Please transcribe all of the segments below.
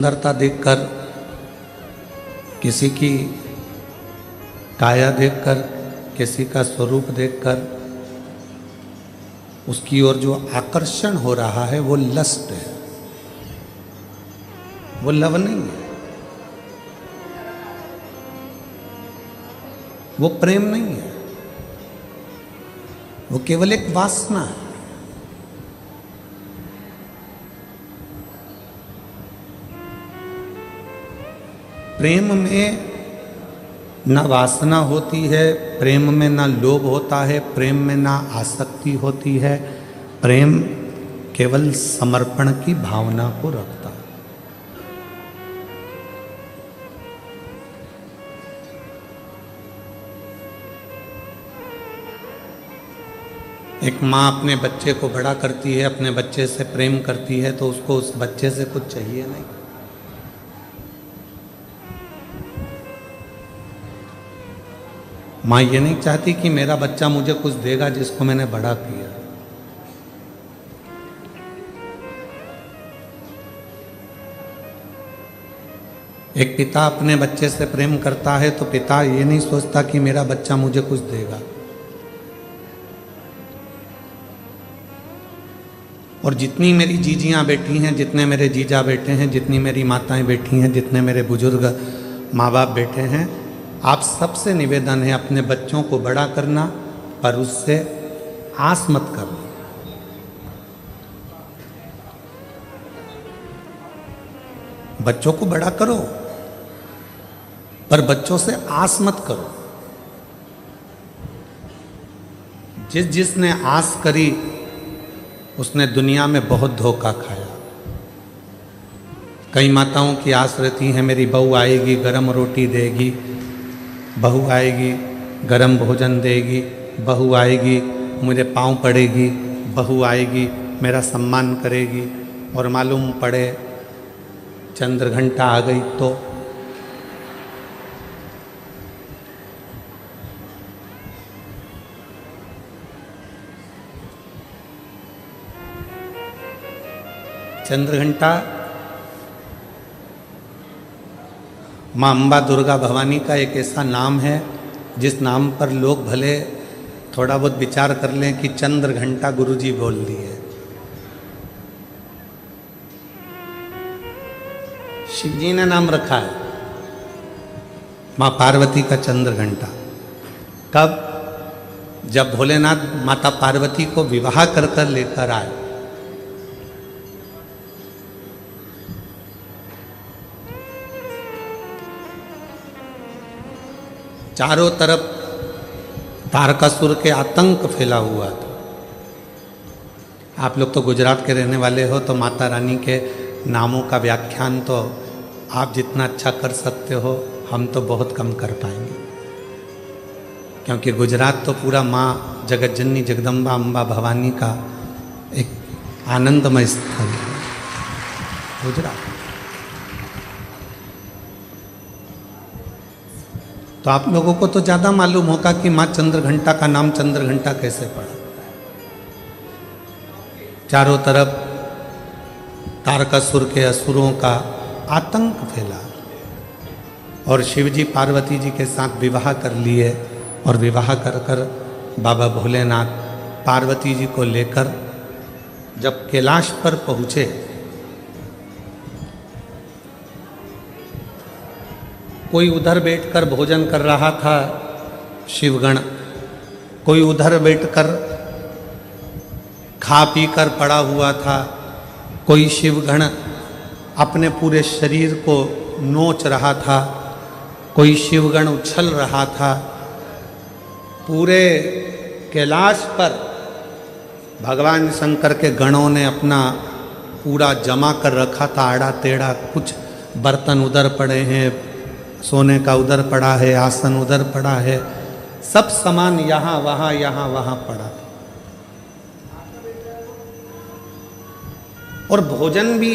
सुंदरता देखकर, किसी की काया देखकर, किसी का स्वरूप देखकर उसकी ओर जो आकर्षण हो रहा है वो लस्ट है, वो लव नहीं है, वो प्रेम नहीं है, वो केवल एक वासना है। प्रेम में ना वासना होती है, प्रेम में ना लोभ होता है, प्रेम में ना आसक्ति होती है। प्रेम केवल समर्पण की भावना को रखता है। एक माँ अपने बच्चे को बड़ा करती है, अपने बच्चे से प्रेम करती है, तो उसको उस बच्चे से कुछ चाहिए नहीं। माँ ये नहीं चाहती कि मेरा बच्चा मुझे कुछ देगा जिसको मैंने बड़ा किया। एक पिता अपने बच्चे से प्रेम करता है तो पिता ये नहीं सोचता कि मेरा बच्चा मुझे कुछ देगा। और जितनी मेरी जीजियाँ बैठी हैं, जितने मेरे जीजा बैठे हैं, जितनी मेरी माताएं बैठी हैं, जितने मेरे बुजुर्ग माँ बाप बैठे हैं, आप सबसे निवेदन है अपने बच्चों को बड़ा करना, पर उससे आस मत करना। बच्चों को बड़ा करो, पर बच्चों से आस मत करो। जिसने आस करी उसने दुनिया में बहुत धोखा खाया। कई माताओं की आस रहती है मेरी बहू आएगी, गरम रोटी देगी, बहू आएगी, गरम भोजन देगी, बहू आएगी, मुझे पाँव पड़ेगी, बहू आएगी, मेरा सम्मान करेगी। और मालूम पड़े चंद्र घंटा आ गई तो चंद्र घंटा माँ अम्बा दुर्गा भवानी का एक ऐसा नाम है जिस नाम पर लोग भले थोड़ा बहुत विचार कर लें कि चंद्र घंटा गुरुजी बोल दिए। शिव जी ने नाम रखा है माँ पार्वती का चंद्र घंटा। कब? जब भोलेनाथ माता पार्वती को विवाह कर कर लेकर आए। चारों तरफ तारकासुर के आतंक फैला हुआ था। आप लोग तो गुजरात के रहने वाले हो, तो माता रानी के नामों का व्याख्यान तो आप जितना अच्छा कर सकते हो हम तो बहुत कम कर पाएंगे, क्योंकि गुजरात तो पूरा माँ जगत जननी जगदम्बा अम्बा भवानी का एक आनंदमय स्थल है गुजरात। तो आप लोगों को तो ज़्यादा मालूम होगा कि माँ चंद्र घंटा का नाम चंद्र घंटा कैसे पड़ा। चारों तरफ तारकासुर के असुरों का आतंक फैला और शिवजी पार्वती जी के साथ विवाह कर लिए। और विवाह कर कर बाबा भोलेनाथ पार्वती जी को लेकर जब कैलाश पर पहुँचे, कोई उधर बैठकर भोजन कर रहा था शिवगण, कोई उधर बैठकर खा पी कर पड़ा हुआ था, कोई शिवगण अपने पूरे शरीर को नोच रहा था, कोई शिवगण उछल रहा था। पूरे कैलाश पर भगवान शंकर के गणों ने अपना पूरा जमा कर रखा था, आड़ा टेढ़ा। कुछ बर्तन उधर पड़े हैं, सोने का उधर पड़ा है, आसन उधर पड़ा है, सब सामान यहाँ वहाँ पड़ा था। और भोजन भी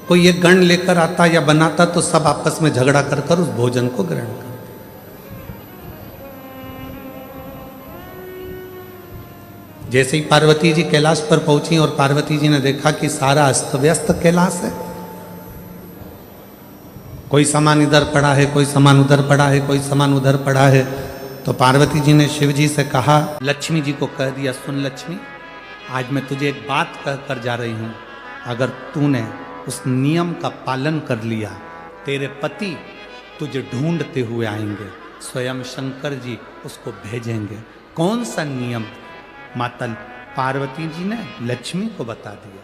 कोई एक गण लेकर आता या बनाता तो सब आपस में झगड़ा कर कर उस भोजन को ग्रहण करते। जैसे ही पार्वती जी कैलाश पर पहुंची और पार्वती जी ने देखा कि सारा अस्त व्यस्त कैलाश है, कोई सामान इधर पड़ा है, कोई सामान उधर पड़ा है, कोई सामान उधर पड़ा है। तो पार्वती जी ने शिव जी से कहा, लक्ष्मी जी को कह दिया, सुन लक्ष्मी, आज मैं तुझे एक बात कह कर जा रही हूं, अगर तूने उस नियम का पालन कर लिया, तेरे पति तुझे ढूंढते हुए आएंगे, स्वयं शंकर जी उसको भेजेंगे। कौन सा नियम? माता पार्वती जी ने लक्ष्मी को बता दिया।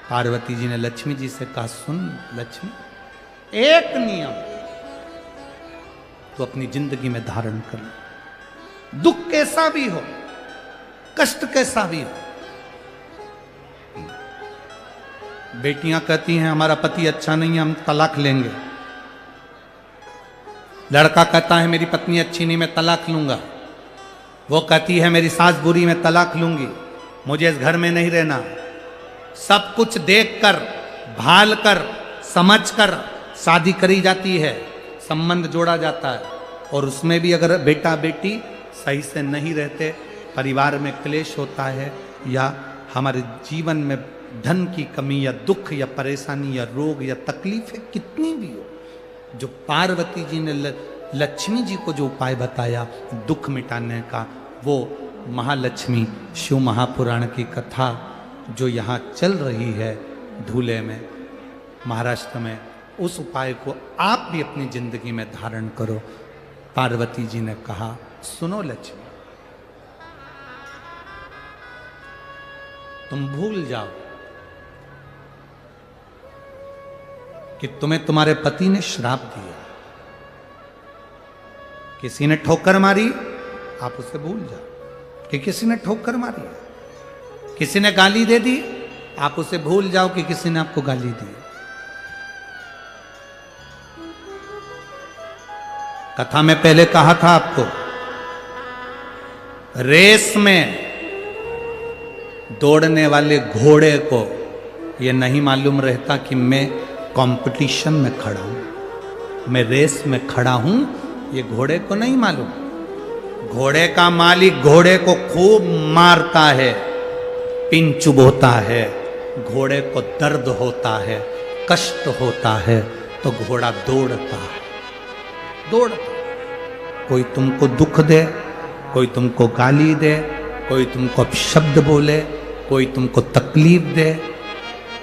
पार्वती जी ने लक्ष्मी जी से कहा, सुन लक्ष्मी, एक नियम तो अपनी जिंदगी में धारण कर ले, दुख कैसा भी हो, कष्ट कैसा भी हो। बेटियां कहती हैं हमारा पति अच्छा नहीं है, हम तलाक लेंगे। लड़का कहता है मेरी पत्नी अच्छी नहीं, मैं तलाक लूंगा। वो कहती है मेरी सास बुरी, मैं तलाक लूंगी, मुझे इस घर में नहीं रहना। सब कुछ देखकर, भालकर, समझकर शादी करी जाती है, संबंध जोड़ा जाता है। और उसमें भी अगर बेटा बेटी सही से नहीं रहते, परिवार में क्लेश होता है, या हमारे जीवन में धन की कमी या दुख या परेशानी या रोग या तकलीफें कितनी भी हो, जो पार्वती जी ने लक्ष्मी जी को जो उपाय बताया दुख मिटाने का, वो महालक्ष्मी शिव महापुराण की कथा जो यहाँ चल रही है धूले में, महाराष्ट्र में, उस उपाय को आप भी अपनी जिंदगी में धारण करो। पार्वती जी ने कहा, सुनो लक्ष्मी, तुम भूल जाओ कि तुम्हें तुम्हारे पति ने श्राप दिया। किसी ने ठोकर मारी, आप उसे भूल जाओ कि किसी ने ठोकर मारी। किसी ने गाली दे दी, आप उसे भूल जाओ कि किसी ने आपको गाली दी। कथा में पहले कहा था आपको, रेस में दौड़ने वाले घोड़े को यह नहीं मालूम रहता कि मैं कंपटीशन में खड़ा हूं, मैं रेस में खड़ा हूं, ये घोड़े को नहीं मालूम। घोड़े का मालिक घोड़े को खूब मारता है, पिन चुभोता है, घोड़े को दर्द होता है, कष्ट होता है, तो घोड़ा दौड़ता है, दौड़ता। कोई तुमको दुख दे, कोई तुमको गाली दे, कोई तुमको अपशब्द बोले, कोई तुमको तकलीफ दे,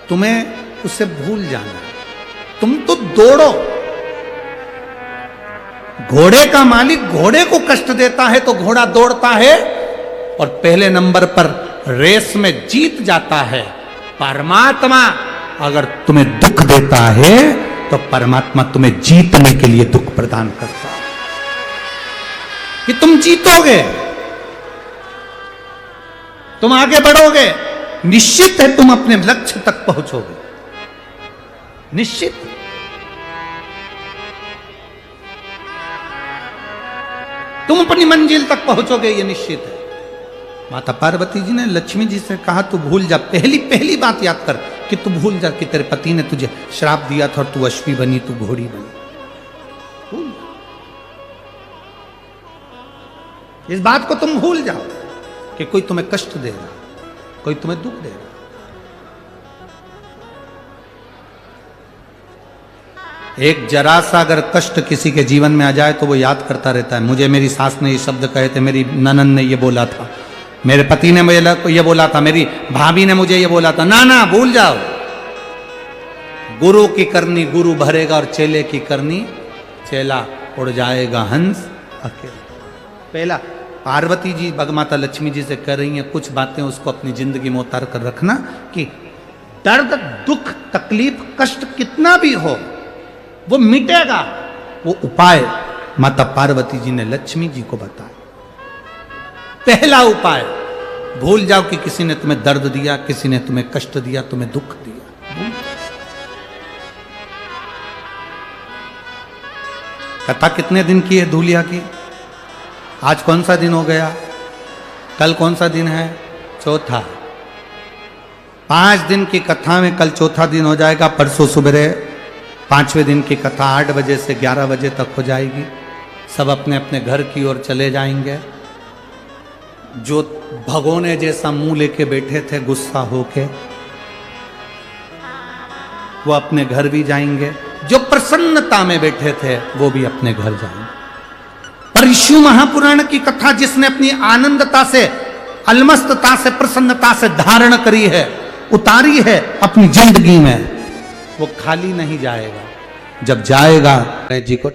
तुम्हें उसे भूल जाना, तुम तो दौड़ो। घोड़े का मालिक घोड़े को कष्ट देता है तो घोड़ा दौड़ता है और पहले नंबर पर रेस में जीत जाता है। परमात्मा अगर तुम्हें दुख देता है तो परमात्मा तुम्हें जीतने के लिए दुख प्रदान करता है कि तुम जीतोगे, तुम आगे बढ़ोगे, निश्चित है तुम अपने लक्ष्य तक पहुंचोगे, निश्चित। तुम अपनी मंजिल तक पहुंचोगे, ये निश्चित है। माता पार्वती जी ने लक्ष्मी जी से कहा, तू भूल जा, पहली बात याद कर कि तू भूल जा कि तेरे पति ने तुझे श्राप दिया था और तू अश्वी बनी, तू घोड़ी बनी। भूल जा, इस बात को तुम भूल जाओ कि कोई तुम्हें कष्ट दे रहा, कोई तुम्हें दुख दे रहा। एक जरा सा अगर कष्ट किसी के जीवन में आ जाए तो वो याद करता रहता है, मुझे मेरी सास ने ये शब्द कहे थे, मेरी ननंद ने ये बोला था, मेरे पति ने मुझे ये बोला था, मेरी भाभी ने मुझे ये बोला था। ना ना, भूल जाओ। गुरु की करनी गुरु भरेगा और चेले की करनी चेला उड़ जाएगा हंस अकेला। पहला पार्वती जी भगमाता लक्ष्मी जी से कह रही हैं, कुछ बातें उसको अपनी जिंदगी में उतार कर रखना कि दर्द, दुख, तकलीफ, कष्ट कितना भी हो वो मिटेगा। वो उपाय माता पार्वती जी ने लक्ष्मी जी को बताया। पहला उपाय, भूल जाओ कि किसी ने तुम्हें दर्द दिया, किसी ने तुम्हें कष्ट दिया, तुम्हें दुख दिया। कथा कितने दिन की है धूलिया की? आज कौन सा दिन हो गया? कल कौन सा दिन है? चौथा। 5 दिन की कथा में कल चौथा दिन हो जाएगा। परसों सुबह 5वें दिन की कथा 8 बजे से 11 बजे तक हो जाएगी। सब अपने अपने घर की ओर चले जाएंगे। जो भगोने जैसा मुंह लेके बैठे थे गुस्सा होके, वो अपने घर भी जाएंगे। जो प्रसन्नता में बैठे थे वो भी अपने घर जाएंगे। पर शिव महापुराण की कथा जिसने अपनी आनंदता से, अलमस्तता से, प्रसन्नता से धारण करी है, उतारी है अपनी जिंदगी में, वो खाली नहीं जाएगा। जब जाएगा, गणेश जी को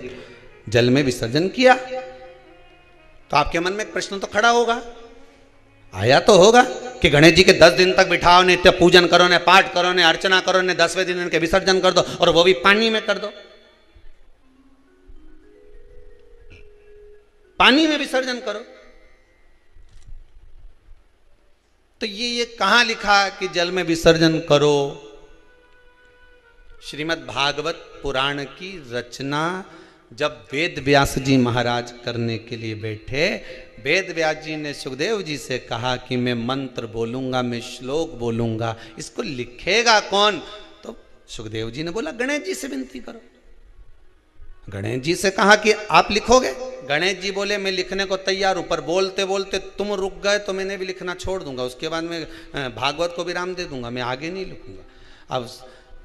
जल में विसर्जन किया तो आपके मन में एक प्रश्न तो खड़ा होगा, आया तो होगा कि गणेश जी के 10 दिन तक बिठाओ, नित्य पूजन करो, ने पाठ करो, ने अर्चना करो, ने 10वें दिन इनके विसर्जन कर दो, और वो भी पानी में कर दो। पानी में विसर्जन करो। तो ये कहां लिखा कि जल में विसर्जन करो? श्रीमद् भागवत पुराण की रचना जब वेद व्यास जी महाराज करने के लिए बैठे, वेद व्यास जी ने सुखदेव जी से कहा कि मैं मंत्र बोलूंगा, मैं श्लोक बोलूंगा, इसको लिखेगा कौन? तो सुखदेव जी ने बोला गणेश जी से विनती करो। गणेश जी से कहा कि आप लिखोगे? गणेश जी बोले मैं लिखने को तैयार हूं, पर बोलते बोलते तुम रुक गए तो मैंने भी लिखना छोड़ दूंगा, उसके बाद मैं भागवत को विराम दे दूंगा, मैं आगे नहीं लिखूंगा। अब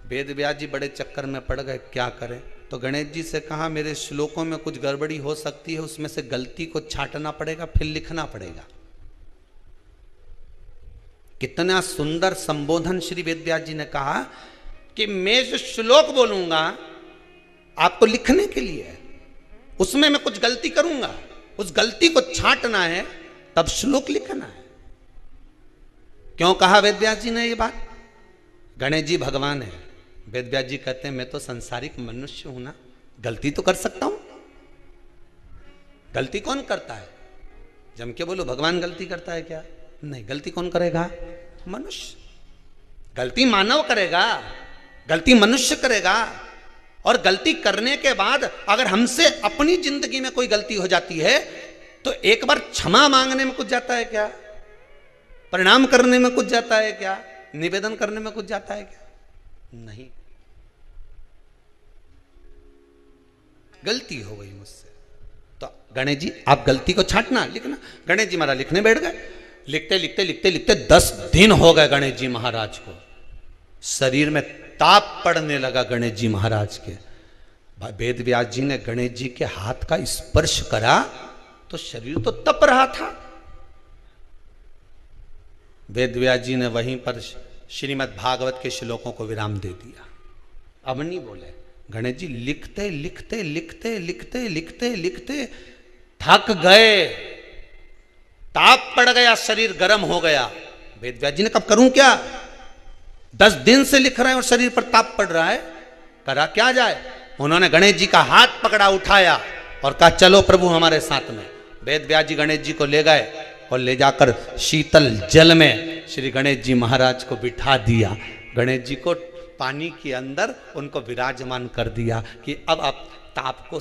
वेद व्यास जी बड़े चक्कर में पड़ गए, क्या करें? तो गणेश जी से कहा मेरे श्लोकों में कुछ गड़बड़ी हो सकती है, उसमें से गलती को छांटना पड़ेगा, फिर लिखना पड़ेगा। कितना सुंदर संबोधन श्री वेद व्यास जी ने कहा कि मैं जो श्लोक बोलूंगा आपको लिखने के लिए है, उसमें मैं कुछ गलती करूंगा, उस गलती को छांटना है, तब श्लोक लिखना है। क्यों कहा वेद व्यास जी ने ये बात? गणेश जी भगवान है, वेद व्यास जी कहते हैं मैं तो संसारिक मनुष्य हूं ना, गलती तो कर सकता हूं। गलती कौन करता है? जम के बोलो भगवान गलती करता है क्या? नहीं, गलती कौन करेगा? मनुष्य। गलती मानव करेगा, गलती मनुष्य करेगा। और गलती करने के बाद अगर हमसे अपनी जिंदगी में कोई गलती हो जाती है तो एक बार क्षमा मांगने में कुछ जाता है क्या? प्रणाम करने में कुछ जाता है क्या? निवेदन करने में कुछ जाता है क्या? नहीं। गलती हो गई मुझसे, तो गणेश जी आप गलती को छांटना, लिखना। गणेश जी महाराज लिखने बैठ गए। लिखते लिखते लिखते लिखते 10 दिन हो गए गणेश जी महाराज को। शरीर में ताप पड़ने लगा गणेश जी महाराज के। वेद व्यास जी ने गणेश जी के हाथ का स्पर्श करा तो शरीर तो तप रहा था। वेद व्यास जी ने वहीं पर श्रीमद् भागवत के श्लोकों को विराम दे दिया। अब नहीं बोले। गणेश जी लिखते लिखते लिखते लिखते लिखते लिखते थक गए, ताप पड़ गया, शरीर गर्म हो गया। वेद व्यास जी ने कब करूं क्या? 10 दिन से लिख रहे हैं और शरीर पर ताप पड़ रहा है, करा क्या जाए? उन्होंने गणेश जी का हाथ पकड़ा, उठाया और कहा चलो प्रभु हमारे साथ में। वेद व्यास जी गणेश जी को ले गए और ले जाकर शीतल जल में श्री गणेश जी महाराज को बिठा दिया। गणेश जी को पानी के अंदर उनको विराजमान कर दिया कि अब आप ताप को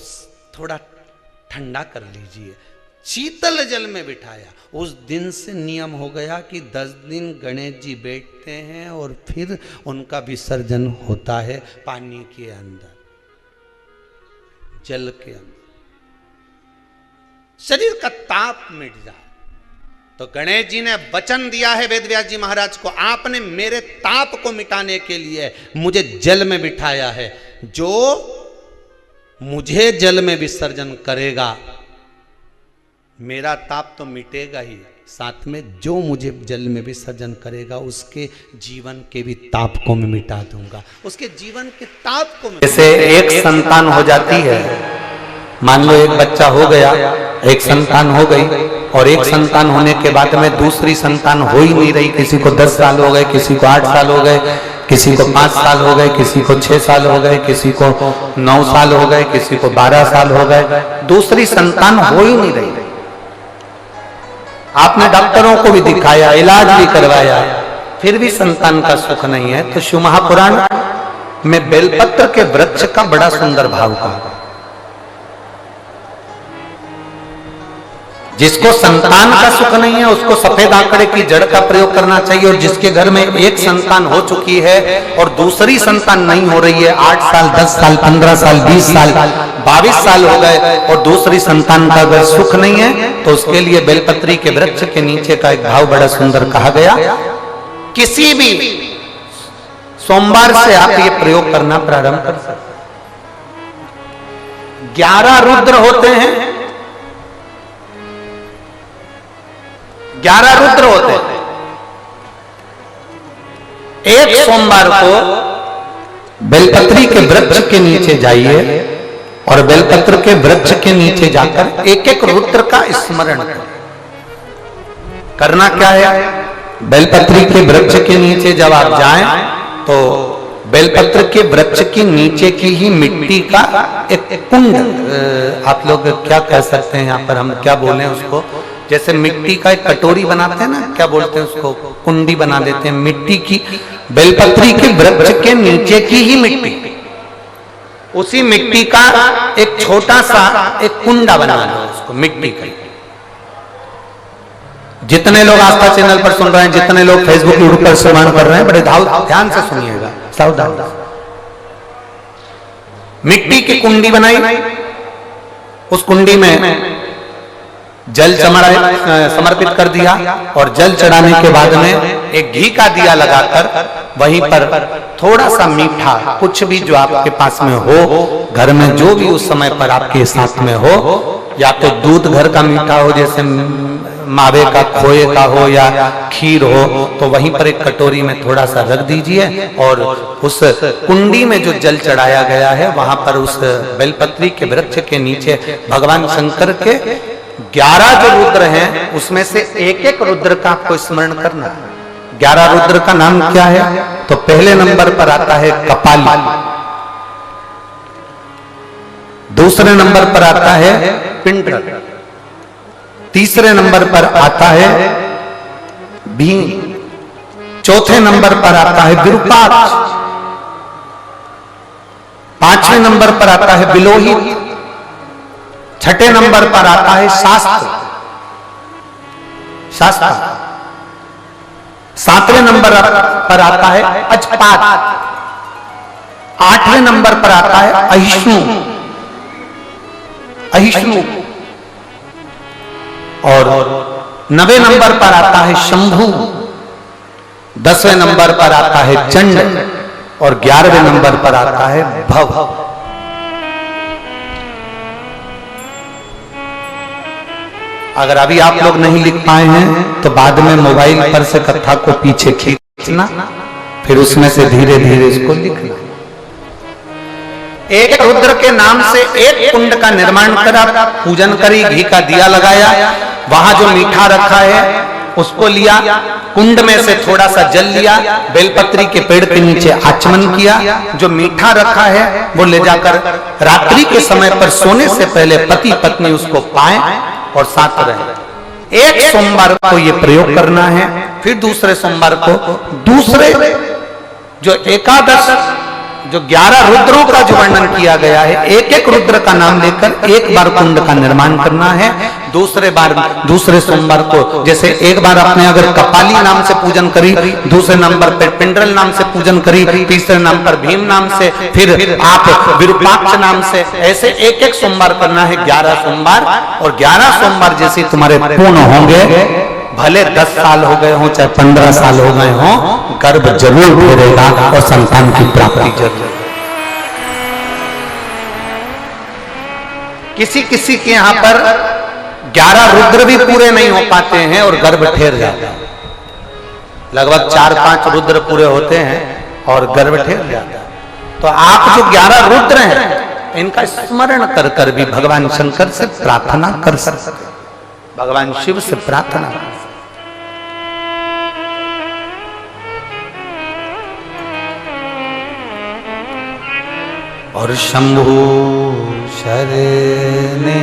थोड़ा ठंडा कर लीजिए। शीतल जल में बिठाया। उस दिन से नियम हो गया कि 10 दिन गणेश जी बैठते हैं और फिर उनका विसर्जन होता है पानी के अंदर, जल के अंदर। शरीर का ताप मिट जाए। तो गणेश जी ने वचन दिया है वेद व्यास जी महाराज को, आपने मेरे ताप को मिटाने के लिए मुझे जल में बिठाया है। जो मुझे जल में विसर्जन करेगा मेरा ताप तो मिटेगा ही, साथ में जो मुझे जल में विसर्जन करेगा उसके जीवन के भी ताप को मैं मिटा दूंगा, उसके जीवन के ताप को। जैसे एक संतान हो जाती है, मान लो एक बच्चा हो गया, एक संतान हो गई, और एक संतान होने के बाद में दूसरी संतान हो ही नहीं रही। किसी को 10 साल हो गए, किसी को 8 साल हो गए, किसी को 5 साल हो गए, किसी को 6 साल हो गए, किसी को 9 साल हो गए, किसी को 12 साल हो गए, दूसरी संतान हो ही नहीं रही। आपने डॉक्टरों को भी दिखाया, इलाज भी करवाया, फिर भी संतान का सुख नहीं है। तो शिव महापुराण में बेलपत्र के वृक्ष का बड़ा सुंदर भाव कहा। जिसको संतान का सुख नहीं है उसको सफेद आंकड़े की जड़ का प्रयोग करना चाहिए। और जिसके घर में एक संतान हो चुकी है और दूसरी संतान नहीं हो रही है, 8 साल 10 साल 15 साल 20 साल 22 साल हो गए और दूसरी संतान का अगर सुख नहीं है, तो उसके लिए बेलपत्री के वृक्ष के नीचे का एक भाव बड़ा सुंदर कहा गया। किसी भी सोमवार से आप ये प्रयोग करना प्रारंभ कर सकते। 11 रुद्र होते हैं, 11 रुद्र होते हैं। एक सोमवार को बेलपत्री के वृक्ष के नीचे जाइए और बेलपत्र के वृक्ष के नीचे जाकर एक एक रुद्र का स्मरण करें। करना क्या है, बेलपत्री के वृक्ष के नीचे जब आप जाएं तो बेलपत्र के वृक्ष के नीचे की ही मिट्टी का एक कुंड, आप लोग क्या कह सकते हैं यहाँ पर, हम क्या बोले उसको, जैसे मिट्टी का एक कटोरी बनाते हैं ना, क्या बोलते हैं उसको, कुंडी बना देते हैं मिट्टी की। बेलपत्री के वृक्ष के नीचे की ही मिट्टी, उसी मिट्टी का एक छोटा सा एक कुंडा बना लो उसको मिट्टी का। जितने लोग आस्था चैनल पर सुन रहे हैं, जितने लोग फेसबुक यूट्यूब पर श्रवण कर रहे हैं, बड़े ध्यान से सुनिएगा, सावधान। मिट्टी की कुंडी बनाई, उस कुंडी में जल समर्पित कर दिया और जल चढ़ाने के बाद में एक घी का दिया लगाकर वहीं पर थोड़ा सा मीठा, कुछ भी जो आपके पास में हो, घर में जो भी उस समय पर आपके साथ में हो, या तो दूध घर का मीठा हो, जैसे मावे का, खोए का हो या खीर हो, तो वहीं पर एक कटोरी में थोड़ा सा रख दीजिए और उस कुंडी में जो जल चढ़ाया गया है वहां पर उस बेलपत्री के वृक्ष के नीचे भगवान शंकर के 11 जो रुद्र हैं उसमें से एक एक रुद्र का आपको स्मरण करना है। 11 रुद्र का नाम क्या है, तो पहले नंबर पर आता है कपाली, दूसरे नंबर पर आता है पिंडर, तीसरे नंबर पर आता है भीम, चौथे नंबर पर आता है विरूपाक्ष, पांचवें नंबर पर आता है बिलोहित, छठे नंबर पर आता है शास्त्र, सातवें नंबर पर आता है अजपात, आठवें नंबर पर आता है अहिष्णु और 9वें नंबर पर आता है शंभु, 10वें नंबर पर आता है चंड और 11वें नंबर पर आता है भव। अगर अभी आप लोग नहीं लिख पाए हैं तो बाद में मोबाइल पर से कथा को पीछे खींचना, फिर उसमें से धीरे धीरे इसको लिखना। एक रुद्र के नाम से एक कुंड का निर्माण करा, पूजन करी, घी का दिया लगाया, वहां जो मीठा रखा है उसको लिया, कुंड में से थोड़ा सा जल लिया, बेलपत्री के पेड़ के नीचे आचमन किया, जो मीठा रखा है वो ले जाकर रात्रि के समय पर सोने से पहले पति पत्नी उसको पाएं और साथ रहे। एक सोमवार को ये प्रयोग करना है, फिर दूसरे सोमवार को दूसरे जो एकादश जो 11 रुद्रों का जो वर्णन किया गया है, एक एक रुद्र का नाम लेकर एक बार कुंड का निर्माण करना है। दूसरे सोमवार को जैसे एक बार आपने अगर कपाली नाम से पूजन करी, दूसरे नंबर पर पिंडरल नाम से पूजन करी, तीसरे नाम पर भीम नाम से, फिर आप विरूपाक्ष नाम से, ऐसे एक एक सोमवार करना है, 11 सोमवार। और 11 सोमवार जैसे तुम्हारे पूर्ण होंगे, भले 10 साल हो गए हों चाहे 15 साल हो गए हों, गर्भ जरूर घेरेगा और संतान की प्राप्ति जरूर। किसी किसी के यहाँ पर 11 रुद्र भी पूरे नहीं हो पाते हैं और गर्भ ठेर जाता है। लगभग 4-5 रुद्र पूरे होते हैं और गर्भ ठेर जाता है। तो आप जो 11 रुद्र हैं इनका स्मरण कर कर भी भगवान शंकर से प्रार्थना कर सकते, भगवान शिव से प्रार्थना कर। और शंभु शरणे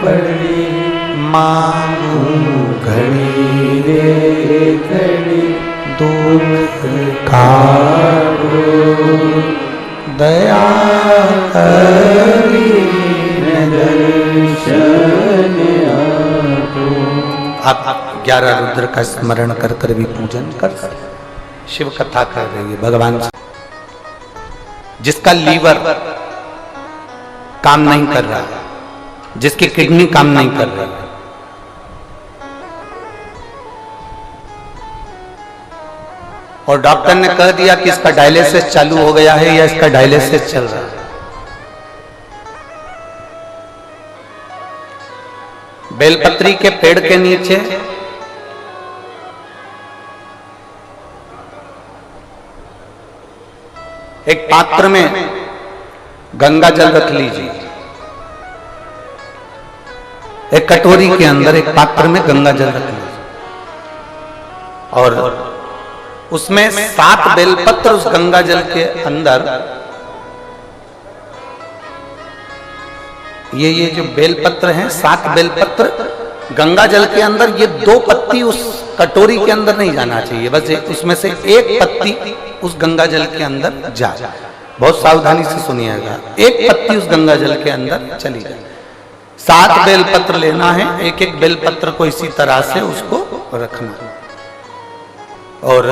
पड़ी मांगू घड़ी रे घड़ी, दुख काटो दया करी दर्शन आपो। आप 11 रुद्र का स्मरण कर कर भी पूजन कर सकते। शिव कथा कर रही है भगवान। जिसका लीवर काम नहीं कर रहा, जिसकी किडनी काम नहीं कर रही, और डॉक्टर ने कह दिया कि इसका डायलिसिस चालू हो गया है या इसका डायलिसिस चल रहा है, बेलपत्री के पेड़ के नीचे एक पात्र में गंगा जल रख लीजिए। एक कटोरी के अंदर एक पात्र में गंगा जल रख लीजिए और उसमें 7 बेलपत्र उस गंगा जल के अंदर, ये जो बेलपत्र हैं 7 बेलपत्र गंगा जल के अंदर, ये 2 पत्ती उस कटोरी के अंदर नहीं जाना चाहिए, बस उसमें से एक पत्ती उस गंगा जल के अंदर जाए। बहुत सावधानी से सुनिएगा, एक पत्ती उस गंगा जल के अंदर चली जाए। 7 बेलपत्र लेना है, एक एक बेलपत्र को इसी तरह से उसको रखना और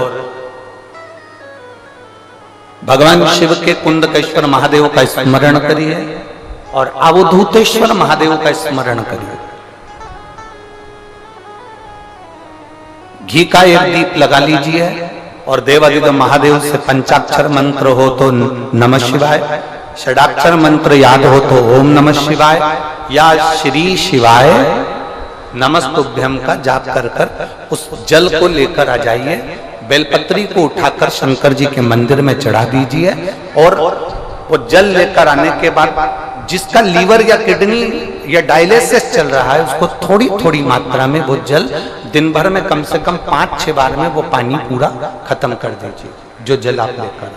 भगवान शिव के कुंडकेश्वर महादेव का स्मरण करिए और अवधूतेश्वर महादेव का स्मरण करिए। घी का एक दीप लगा लीजिए और देवादिदेव महादेव से पंचाक्षर मंत्र हो तो नमः शिवाय, षडाक्षर मंत्र याद हो तो ओम नमः शिवाय या श्री शिवाय नमस्तुभ्यम का जाप कर कर उस जल को लेकर आ जाइए। बेलपत्री को उठाकर शंकर जी के मंदिर में चढ़ा दीजिए और वो जल लेकर आने के बाद जिसका लीवर या किडनी या डायलिसिस चल रहा है उसको थोड़ी थोड़ी मात्रा में वो जल दिन भर में कम से कम 5-6 बार में वो पानी पूरा खत्म कर दीजिए जो जल आप लेकर।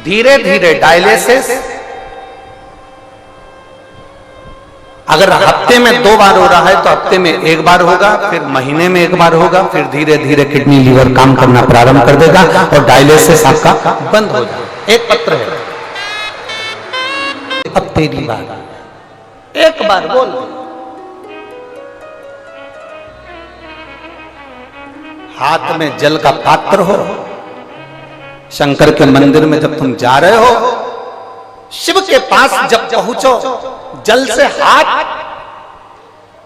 धीरे धीरे डायलिसिस अगर हफ्ते में 2 बार हो रहा है तो हफ्ते में 1 बार होगा, फिर महीने में 1 बार होगा, फिर धीरे धीरे किडनी लीवर काम करना प्रारंभ कर देगा और डायलिसिस आपका बंद हो जाएगा। एक पत्र है, अब तेरी बात, एक बार बोल। हाथ में जल का पात्र हो, शंकर के मंदिर में जब तुम जा रहे हो, शिव के पास जब पहुंचो, जल से हाथ,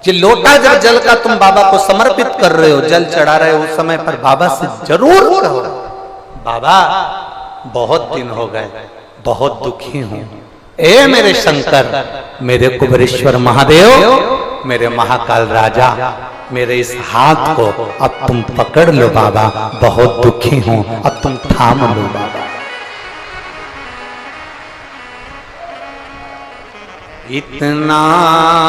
ये लोटा जब जल का तुम बाबा को समर्पित कर रहे हो, जल चढ़ा रहे हो, उस समय पर बाबा से जरूर कहो, बाबा बहुत दिन हो गए, बहुत दुखी हूं, ए मेरे शंकर, मेरे कुबेरेश्वर महादेव, मेरे महाकाल राजा, मेरे इस हाथ को अब तुम पकड़ लो बाबा, बहुत दुखी हूं, अब तुम थाम लो बाबा। इतना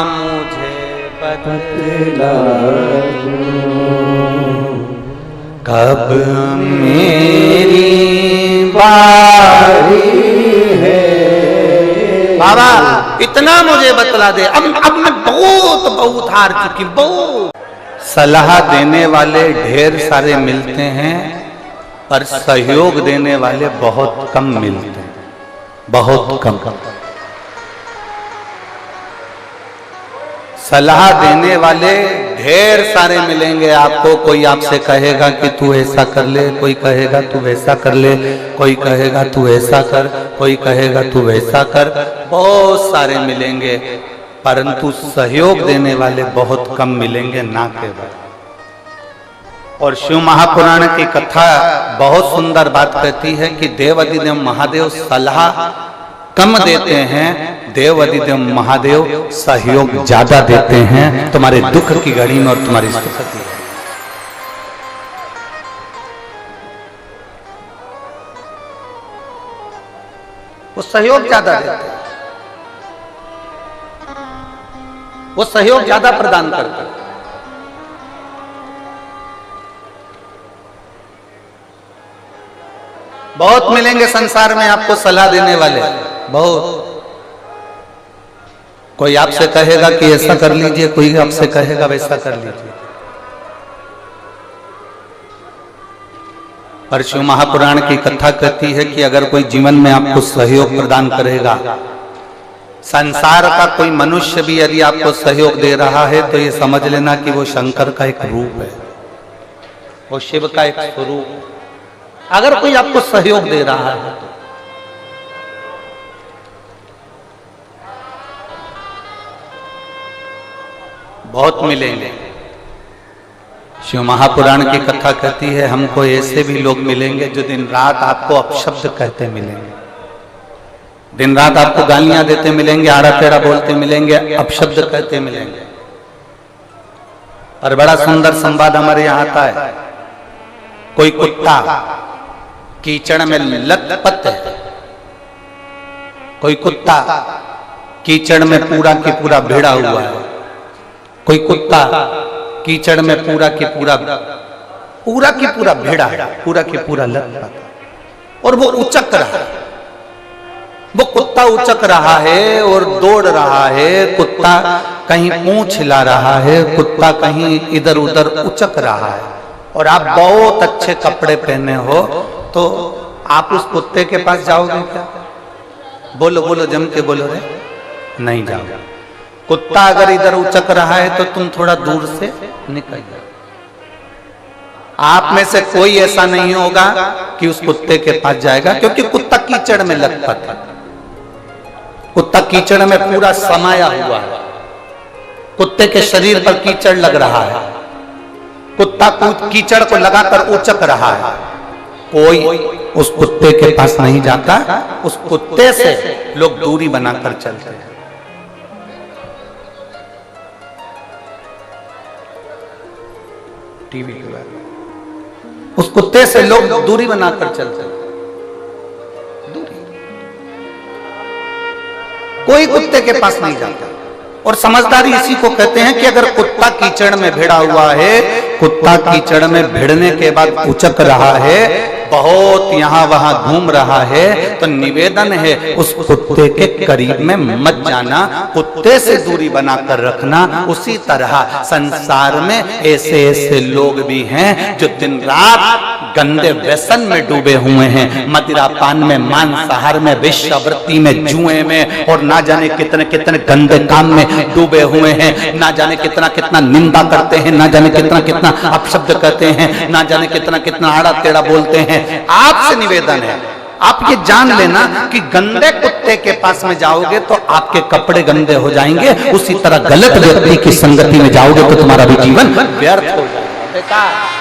मुझे बतला कब मेरी बारी है बाबा, इतना मुझे बतला दे, अब मैं बहुत हार चुकी, बहुत। सलाह देने वाले ढेर सारे मिलते हैं पर सहयोग देने वाले बहुत कम मिलते हैं, बहुत कम। सलाह देने वाले ढेर सारे मिलेंगे आपको, कोई आपसे कहेगा कि तू ऐसा कर ले, कोई कहेगा तू वैसा कर ले, कोई कहेगा तू ऐसा कर, कोई कहेगा तू वैसा कर, बहुत सारे मिलेंगे परंतु सहयोग देने वाले बहुत कम मिलेंगे, ना केवल। और शिव महापुराण की कथा बहुत सुंदर बात कहती है कि देवादिदेव महादेव सलाह कम देते हैं, देवादिदेव महादेव सहयोग ज्यादा देते हैं तुम्हारे दुख की घड़ी में और तुम्हारी सुख की घड़ी। वो सहयोग ज्यादा देते हैं, वो सहयोग ज्यादा प्रदान करते हैं। बहुत मिलेंगे संसार में आपको सलाह देने वाले, बहुत। कोई आपसे कहेगा कि ऐसा कर लीजिए, कोई आपसे कहेगा वैसा कर लीजिए। पर शिव महापुराण की कथा कहती है कि अगर कोई जीवन में आपको सहयोग प्रदान करेगा, संसार का कोई मनुष्य भी यदि आपको सहयोग दे रहा है तो ये समझ लेना कि वो शंकर का एक रूप है, वो शिव का एक स्वरूप। अगर कोई आपको सहयोग दे रहा है तो बहुत मिलेंगे। शिव महापुराण की कथा कहती है हमको ऐसे भी लोग मिलेंगे जो दिन रात आपको अपशब्द कहते मिलेंगे, दिन रात आपको गालियां देते मिलेंगे, आड़ा टेढ़ा बोलते मिलेंगे, अपशब्द कहते मिलेंगे। और बड़ा सुंदर संवाद हमारे यहाँ आता है। कोई कुत्ता कीचड़ में लथपथ है, कोई कुत्ता कीचड़ में पूरा की पूरा भिड़ा हुआ है, कोई कुत्ता कीचड़ में पूरा की पूरा भिड़ा है, पूरा की पूरा लथपथ, और वो उचक रहा है। वो कुत्ता उचक रहा है और दौड़ रहा है, कुत्ता कहीं पूंछ हिला रहा है, कुत्ता कहीं इधर उधर उचक रहा है। और आप बहुत अच्छे कपड़े पहने हो तो आप उस कुत्ते के पास जाओगे क्या? बोलो बोलो, जम के बोलो रे, नहीं जाओगे। कुत्ता अगर इधर उचक रहा है तो तुम थोड़ा दूर से निकल जाओ। आप में से कोई ऐसा नहीं होगा कि उस कुत्ते के पास जाएगा, क्योंकि कुत्ता कीचड़ में लथपथ है, कुत्ता कीचड़ में पूरा समाया हुआ है, कुत्ते के शरीर पर कीचड़ लग रहा है, कुत्ता कीचड़ को लगाकर उचक रहा है। कोई उस कुत्ते के पास नहीं जाता, उस कुत्ते से लोग दूरी बनाकर चलते हैं। टीवी के बारे में उस कुत्ते से लोग दूरी बनाकर चलते हैं। दूरी, कोई कुत्ते के पास नहीं जाता। और समझदारी इसी को कहते हैं कि अगर कुत्ता कीचड़ में भिड़ा हुआ है, कुत्ता कीचड़ में भिड़ने के बाद उचक रहा है, बहुत यहां वहां घूम रहा है, तो निवेदन है उस कुत्ते के करीब में मत जाना, कुत्ते से दूरी बनाकर रखना। उसी तरह संसार में ऐसे ऐसे लोग भी हैं जो दिन रात गंदे व्यसन में डूबे हुए हैं, मदिरापान में, मांसाहार में, वेश्यावृत्ति में, जुए में, और ना जाने कितने कितने गंदे काम में डूबे हुए हैं, ना जाने कितना कितना निंदा करते हैं, ना जाने कितना कितना अपशब्द कहते हैं, ना जाने कितना कितना आड़ा टेढ़ा बोलते हैं। आपसे निवेदन है, आप ये जान लेना कि गंदे कुत्ते के पास में जाओगे तो आपके कपड़े गंदे हो जाएंगे, उसी तरह गलत व्यक्ति की संगति में जाओगे तो तुम्हारा भी जीवन व्यर्थ हो जाएगा। बेकार।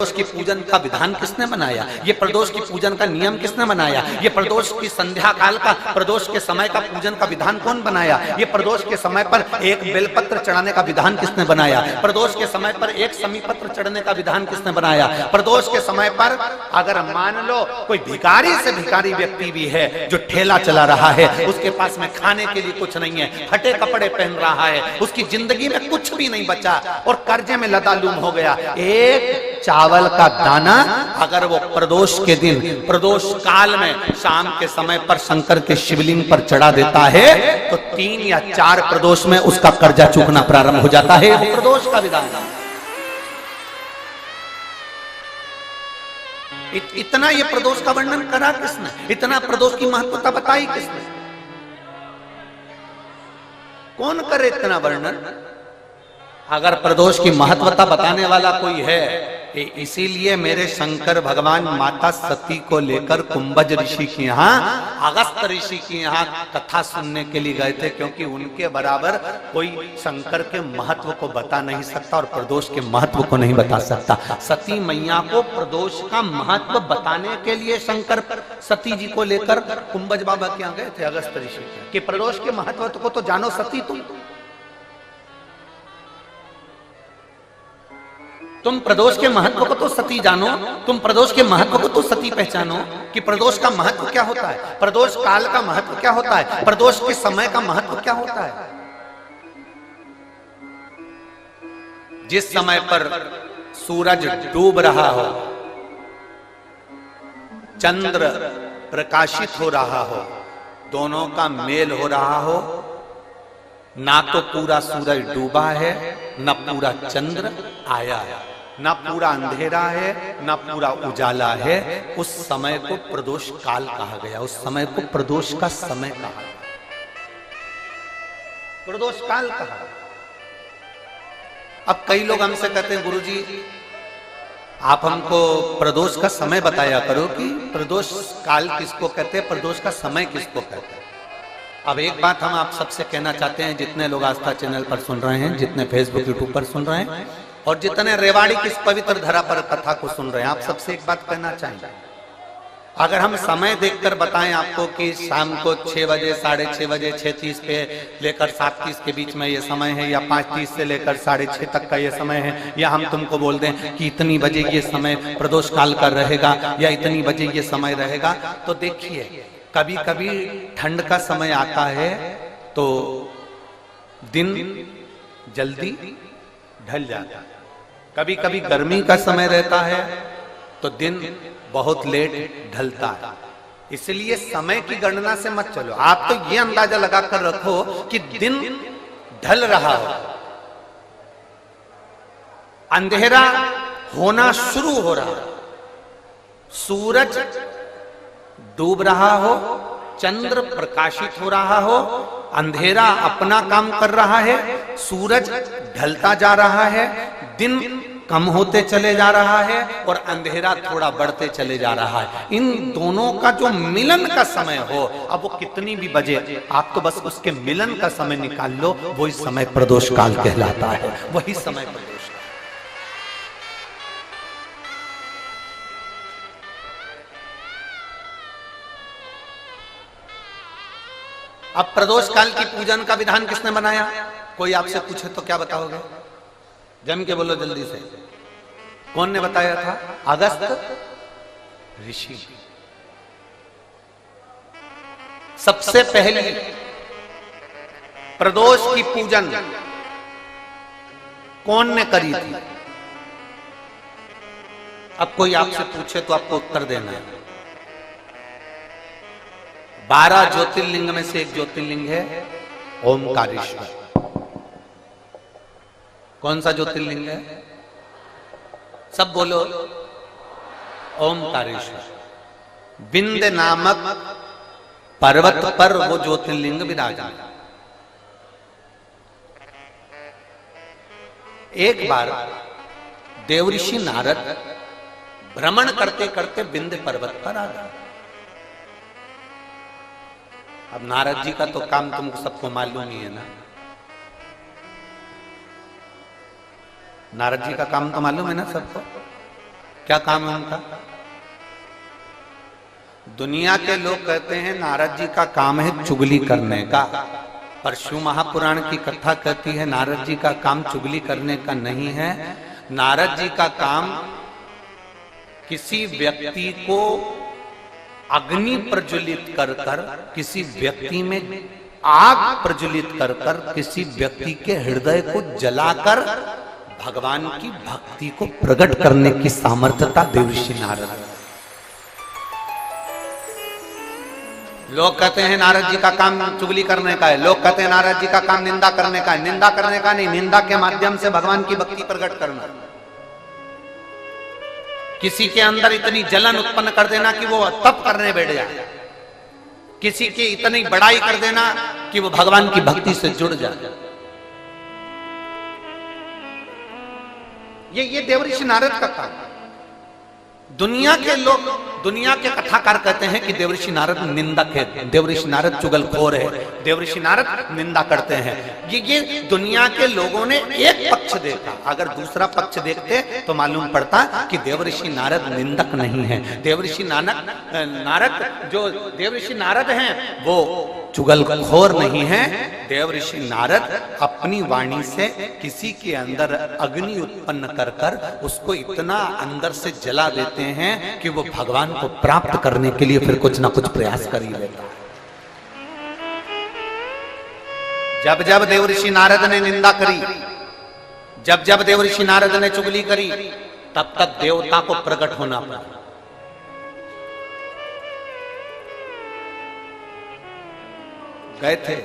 प्रदोष की पूजन का विधान किसने बनाया? ये प्रदोष की पूजन का नियम किसने बनाया? ये प्रदोष की संध्या काल का, प्रदोष के समय का पूजन का विधान कौन बनाया? ये प्रदोष के समय पर एक बेलपत्र चढ़ाने का विधान किसने बनाया? प्रदोष के समय पर एक समीपत्र चढ़ने का विधान किसने बनाया? प्रदोष के समय पर अगर मान लो कोई भिखारी से भिखारी व्यक्ति भी है जो ठेला चला रहा है, उसके पास में खाने के लिए कुछ नहीं है, फटे कपड़े पहन रहा है, उसकी जिंदगी में कुछ भी नहीं बचा और कर्जे में लदालूम हो गया, एक चावल का दाना अगर वो प्रदोष के दिन, प्रदोष काल में शाम के समय पर शंकर के शिवलिंग पर चढ़ा देता है तो 3 या 4 प्रदोष में उसका कर्जा चूकना प्रारंभ हो जाता है। प्रदोष का विधान। इतना ये प्रदोष का वर्णन करा किसने? इतना प्रदोष की महत्वता बताई किसने? कौन करे इतना वर्णन? अगर प्रदोष की महत्वता बताने वाला कोई है, इसीलिए मेरे शंकर भगवान माता सती को लेकर कुंभज ऋषि के यहाँ, अगस्त ऋषि के यहाँ कथा सुनने के लिए गए थे, क्योंकि उनके बराबर कोई शंकर के महत्व को बता नहीं सकता और प्रदोष के महत्व को नहीं बता सकता। सती मैया को प्रदोष का महत्व बताने के लिए शंकर सती जी को लेकर कुंभज बाबा के यहाँ गए थे, अगस्त ऋषि, कि प्रदोष के महत्व को तो जानो सती, तुम प्रदोष के महत्व को तो सती जानो, तुम प्रदोष के महत्व को तो सती पहचानो कि प्रदोष का महत्व क्या होता है, प्रदोष काल का महत्व क्या होता है, प्रदोष के समय का महत्व क्या होता है। जिस समय पर सूरज डूब रहा हो, चंद्र प्रकाशित हो रहा हो, दोनों का मेल हो रहा हो, ना तो पूरा सूरज डूबा है, ना पूरा चंद्र आया है, ना पूरा अंधेरा है, ना पूरा उजाला है, उस समय को प्रदोष काल कहा गया, उस समय को प्रदोष का समय कहा, प्रदोष काल कहा। अब कई लोग हमसे कहते हैं गुरुजी आप हमको प्रदोष का समय बताया करो कि प्रदोष काल किसको कहते हैं, प्रदोष का समय किसको कहते हैं। अब एक बात हम आप सबसे कहना चाहते हैं, जितने लोग आस्था चैनल पर सुन रहे हैं, जितने फेसबुक यूट्यूब पर सुन रहे हैं और जितने रेवाड़ी किस पवित्र धरा पर कथा को सुन रहे हैं, आप सबसे एक बात कहना चाहेंगे, अगर हम समय देखकर बताएं आपको कि शाम को 6 बजे, 6:30 बजे, 6:30 पे लेकर 7:30 के बीच में ये समय है, या 5:30 से लेकर 6:30 तक का ये समय है, या हम तुमको बोल दें कि इतनी बजे ये समय प्रदोष काल का रहेगा या इतनी बजे ये समय रहेगा, तो देखिए कभी कभी ठंड का समय आता है तो दिन जल्दी ढल जाता है, कभी कभी गर्मी का समय रहता है तो दिन बहुत लेट ढलता है। इसलिए समय की गणना से मत चलो, आप तो ये अंदाजा लगाकर रखो कि दिन ढल रहा हो, अंधेरा होना शुरू हो रहा हो, सूरज डूब रहा हो, चंद्र प्रकाशित हो रहा हो, अंधेरा अपना काम कर रहा है, सूरज ढलता जा रहा है, दिन कम होते चले जा रहा है और अंधेरा थोड़ा बढ़ते चले जा रहा है। इन दोनों का जो मिलन का समय हो, अब वो कितनी भी बजे, आप तो बस उसके मिलन का समय निकाल लो, वही समय प्रदोष काल कहलाता है, वही समय प्रदोष काल। अब प्रदोष काल की पूजन का विधान किसने बनाया? कोई आपसे पूछे तो क्या बताओगे? जम के बोलो जल्दी से, कौन ने बताया था? अगस्त ऋषि। सबसे पहले प्रदोष की पूजन कौन ने करी थी? अब कोई आपसे पूछे तो आपको उत्तर देना है। 12 ज्योतिर्लिंग में से एक ज्योतिर्लिंग है ओमकारेश्वर। कौन सा ज्योतिर्लिंग है? सब बोलो। ओमकारेश्वर। विंध्य नामक पर्वत पर वो ज्योतिर्लिंग विराजमान। एक बार देवऋषि नारद भ्रमण करते करते विंध्य पर्वत पर आ गए। अब नारद जी का तो काम तुमको सबको मालूम ही है ना। नारद जी का काम तो मालूम है ना सबको, क्या काम है उनका? दुनिया के लोग कहते हैं नारद जी का काम है चुगली करने का, पर शिव महापुराण की कथा कहती है नारद जी का काम चुगली करने का नहीं है। नारद जी का काम किसी व्यक्ति को अग्नि प्रज्वलित कर कर, किसी व्यक्ति में आग प्रज्वलित कर कर, किसी व्यक्ति के हृदय को जलाकर भगवान की भक्ति को प्रकट करने की सामर्थ्यता देवऋषि नारद। लोग कहते हैं नारद जी का काम चुगली करने का है, लोग कहते हैं नारद जी का काम निंदा करने का है। निंदा करने का नहीं, निंदा के माध्यम से भगवान की भक्ति प्रकट करना, किसी के अंदर इतनी जलन उत्पन्न कर देना कि वो तप करने बैठ जाए, किसी की इतनी बड़ाई कर देना कि वो भगवान की भक्ति से जुड़ जाए। ये देवऋषि नारद का काम। दुनिया के लोग, दुनिया के कथाकार कहते हैं कि देवऋषि नारद निंदक है, देवऋषि नारद चुगलखोर है, देवऋषि नारद निंदा करते हैं। ये दुनिया के लोगों ने एक पक्ष देखा, अगर दूसरा पक्ष देखते तो मालूम पड़ता कि देवऋषि नारद निंदक नहीं है। देवऋषि नारद जो देवऋषि नारद हैं वो चुगलखोर नहीं है। देवऋषि नारद अपनी वाणी से किसी के अंदर अग्नि उत्पन्न कर कर उसको इतना अंदर से जला देते हैं कि वो भगवान को प्राप्त करने के लिए फिर कुछ ना कुछ प्रयास कर ही लेता है। जब जब देवऋषि नारद ने निंदा करी, जब जब देवऋषि नारद ने चुगली करी, तब तक देवता को प्रकट होना पड़ा। गए थे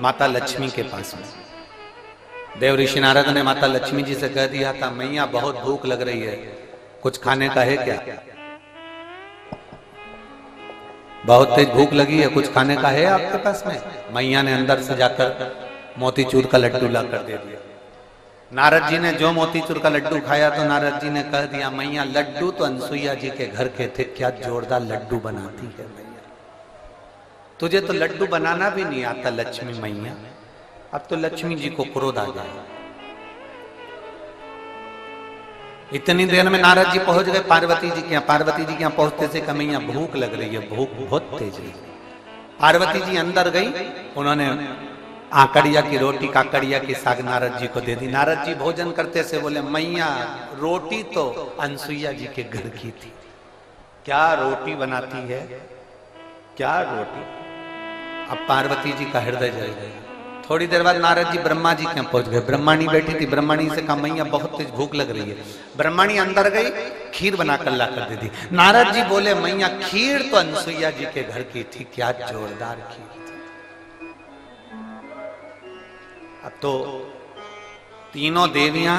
माता लक्ष्मी के पास में। देवऋषि नारद ने माता लक्ष्मी जी से कह दिया था, मैया बहुत भूख लग रही है, कुछ खाने का है क्या? बहुत तेज भूख लगी है, कुछ खाने का है आपके पास में? मैया ने अंदर से जाकर मोतीचूर का लड्डू ला कर दे दिया। नारद जी ने जो मोतीचूर का लड्डू खाया तो नारद जी ने कह दिया, मैया लड्डू तो अनसुईया जी के घर के थे, क्या जोरदार लड्डू बनाती है मैया, तुझे तो लड्डू बनाना भी नहीं आता लक्ष्मी मैया। अब तो लक्ष्मी जी को क्रोध आ गया। इतनी देर में नारद जी पहुंच गए पार्वती जी के यहाँ। पार्वती जी के यहाँ पहुंचते से कहा मैया भूख लग रही है, भूख बहुत तेज है। पार्वती जी अंदर गई, उन्होंने आकड़िया की रोटी काकड़िया की साग नारद जी को दे दी। नारद जी भोजन करते से बोले मैया रोटी तो अनसुईया जी के घर की थी, क्या रोटी बनाती है, क्या रोटी। अब पार्वती जी का हृदय जल गया। थोड़ी देर बाद नारद जी ब्रह्मा जी के यहाँ पहुंच गए। ब्रह्माणी बैठी थी, ब्रह्माणी से कहा मैया बहुत तेज भूख लग रही है। ब्रह्माणी अंदर गई, खीर बनाकर ला कर दे दी। नारद जी बोले मैया खीर तो अनसुईया जी के घर की थी, क्या जोरदार खीर थी। अब तो तीनों देवियां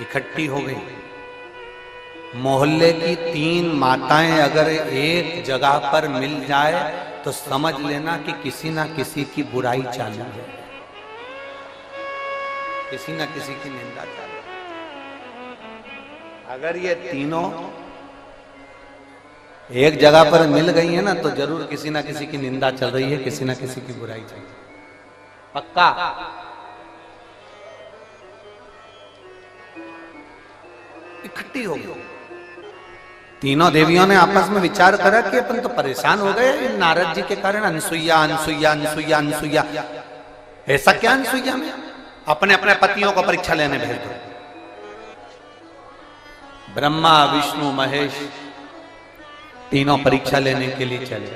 इकट्ठी हो गई। मोहल्ले की 3 माताएं अगर एक जगह पर मिल जाए तो समझ लेना कि किसी ना किसी की बुराई चालू है, किसी ना किसी की निंदा चालू है। अगर ये तीनों एक जगह पर मिल गई है ना तो जरूर किसी ना किसी की निंदा चल रही है, किसी ना किसी की बुराई चल रही है, पक्का। इकट्ठी हो गई। तीनों देवियों ने आपस में विचार करा कि अपन तो परेशान हो गए नारद जी के कारण। अनसुईया अनसुईया अनसुईया अनसुईया, ऐसा क्या अनसुईया में? अपने अपने पतियों को परीक्षा लेने भेज दो। ब्रह्मा विष्णु महेश तीनों परीक्षा लेने के लिए चले।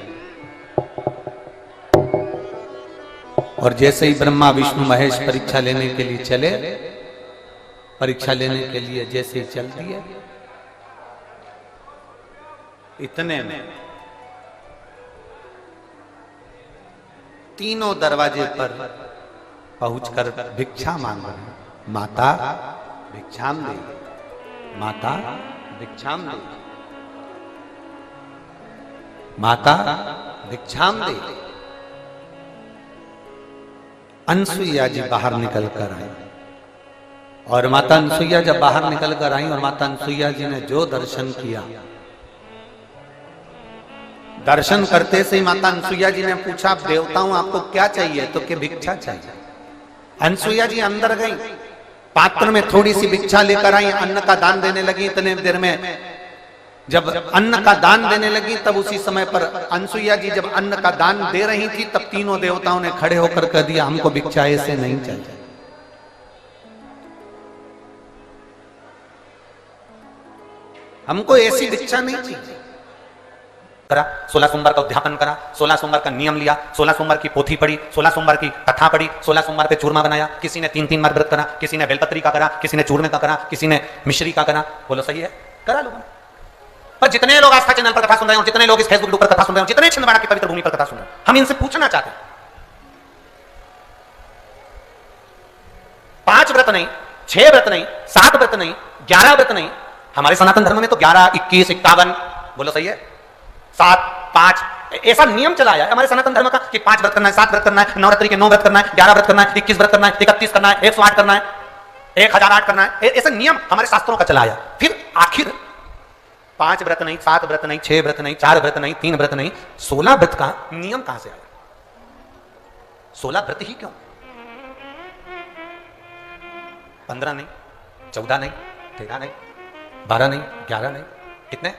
और जैसे ही ब्रह्मा विष्णु महेश परीक्षा लेने के लिए चले, परीक्षा लेने के लिए जैसे ही चल दिए, इतने में तीनों दरवाजे पर पहुंचकर भिक्षा मांग रहे हैं। माता भिक्षाम दे, माता भिक्षाम दे, माता भिक्षाम दे। अनसुईया जी बाहर निकल कर आई। और माता अनसुईया जब बाहर निकल कर आई और माता अनसुईया जी ने जो दर्शन किया, दर्शन करते से ही माता अनसुईया जी ने पूछा देवताओं आपको क्या चाहिए? तो कि भिक्षा चाहिए। अनसुईया जी अंदर गई, पात्र में थोड़ी सी भिक्षा लेकर आई, अन्न का दान देने लगी। इतने देर में जब अन्न का दान देने लगी तब उसी समय पर अनसुईया जी जब अन्न का दान दे रही थी तब तीनों देवताओं ने खड़े होकर कह दिया हमको भिक्षा ऐसे नहीं चाहिए। हमको ऐसी भिक्षा नहीं चाहिए। करा 16 सोमवार का उद्यापन करा, 16 सोमवार का नियम लिया, 16 सोमवार की पोथी पढ़ी, 16 सोमवार की कथा पढ़ी, 16 सोमवार पे चूरमा बनाया। किसी ने 3-3 बार व्रत करा, किसी ने बेलपत्री का करा, किसी ने चूरमे का करा, किसी ने मिश्री का करा। बोलो सही है, करा लोगों ने। पर जितने लोग आस्था चैनल पर कथा सुन रहे हो, जितने लोग इस फेसबुक पर कथा सुन रहे हो, जितने छिंदवाड़ा की पवित्र भूमि पर कथा सुन रहे हो, हम इनसे पूछना चाहते हैं 5 व्रत नहीं, 6 व्रत नहीं, 7 व्रत नहीं, 11 व्रत नहीं। हमारे सनातन धर्म में तो 11, 21, 51, बोलो सही है, 7, 5 ऐसा नियम चलाया है हमारे सनातन धर्म का कि 5 व्रत करना है, 7 व्रत करना है, नवरात्रि के 9 व्रत करना है, 11 व्रत करना है, 21 व्रत करना है, 31 करना है, 108 करना है, 1008 करना है। ऐसा नियम हमारे शास्त्रों का चलाया। फिर आखिर 5 व्रत नहीं, 7 व्रत नहीं, 6 व्रत नहीं, 4 व्रत नहीं, 3 व्रत नहीं, 16 व्रत का नियम कहां से आया? 16 व्रत ही क्यों? 15 नहीं, 14 नहीं, 13 नहीं, 12 नहीं, 11 नहीं, कितने?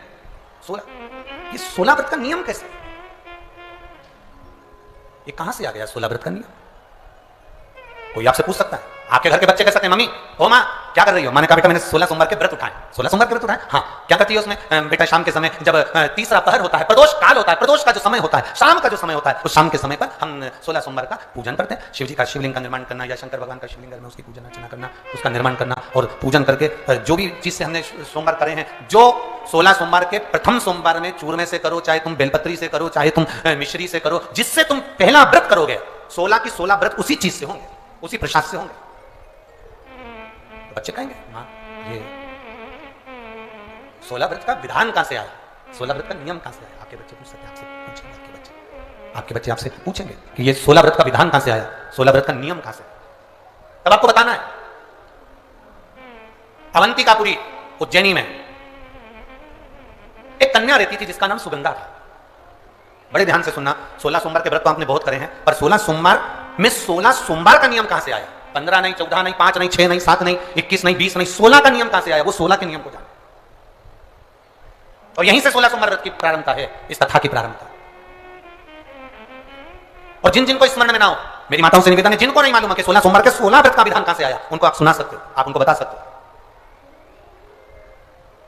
16। ये 16 व्रत का नियम कैसे? ये कहां से आ गया 16 व्रत का नियम? कोई आपसे पूछ सकता है, आपके घर के बच्चे कह सकते हैं मम्मी ओ माँ क्या कर रही हो? मैंने कहा बेटा मैंने 16 सोमवार के व्रत उठाए। 16 सोमवार के व्रत उठाए? हाँ। क्या करती है उसमें? बेटा शाम के समय जब तीसरा पहर होता है, प्रदोष काल होता है, प्रदोष का जो समय होता है, शाम का जो समय होता है, उस शाम के समय पर हम 16 सोमवार का पूजन करते हैं। शिव जी का शिवलिंग का निर्माण करना या शंकर भगवान का शिवलिंग में उसकी पूजन अर्चना करना, उसका निर्माण करना और पूजन करके जो भी चीज से हमने सोमवार करे हैं, जो 16 सोमवार के प्रथम सोमवार में चूरमे से करो, चाहे तुम बेलपत्री से करो, चाहे तुम मिश्री से करो, जिससे तुम पहला व्रत करोगे, 16 की 16 व्रत उसी चीज से होंगे, उसी प्रसाद से होंगे। बच्चे कहेंगे मां ये 16 व्रत का विधान कहां से आया? 16 व्रत का नियम कहां से आया? आपके बच्चे पूछ सकते हैं, आपसे पूछेंगे, आपके बच्चे आपसे पूछेंगे कि ये 16 व्रत का विधान कहां से आया, 16 व्रत का नियम कहां से? तब आपको बताना है। अवंतिकापुरी उज्जैनी में एक कन्या रहती थी जिसका नाम सुगंधा था। बड़े ध्यान से सुनना, 16 सोमवार के व्रत तो आपने बहुत करे हैं, पर 16 सोमवार में 16 सोमवार का नियम कहां से आया? 15 नहीं, 14 नहीं, 5 नहीं, 6 नहीं, 7 नहीं, 21 नहीं, 20 नहीं, 16 का नियम कहां से आया? वो 16 के नियम को जाने। और यहीं से 16 सोमवार व्रत की प्रारंभता है, इस कथा की प्रारंभता। और जिन जिनको स्मरण में ना हो, मेरी माताओं से निवेदन है, जिनको नहीं मालूम है कि 16 सोमवार के 16 व्रत का विधान कहां से आया, उनको आप सुना सकते हो, आप उनको बता सकते हो।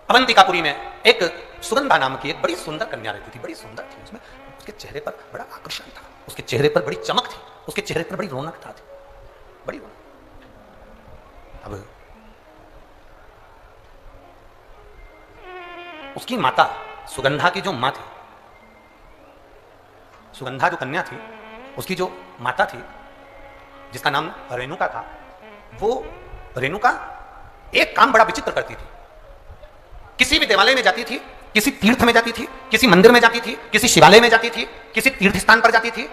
अवंतिकापुरी में एक सुगंधा नाम की एक बड़ी सुंदर कन्या रहती थी, बड़ी सुंदर थी। उसमें उसके चेहरे पर बड़ा आकर्षण था, उसके चेहरे पर बड़ी चमक थी, उसके चेहरे पर बड़ी रौनक था, बड़ी रौनक। अब उसकी माता सुगंधा की जो मां थी, सुगंधा जो कन्या थी, उसकी जो माता थी जिसका नाम रेणुका था, वो रेणुका एक काम बड़ा विचित्र करती थी। किसी भी देवालय में जाती थी, किसी तीर्थ में जाती थी, किसी मंदिर में जाती थी, किसी शिवालय में जाती थी, किसी तीर्थ स्थान पर जाती थी,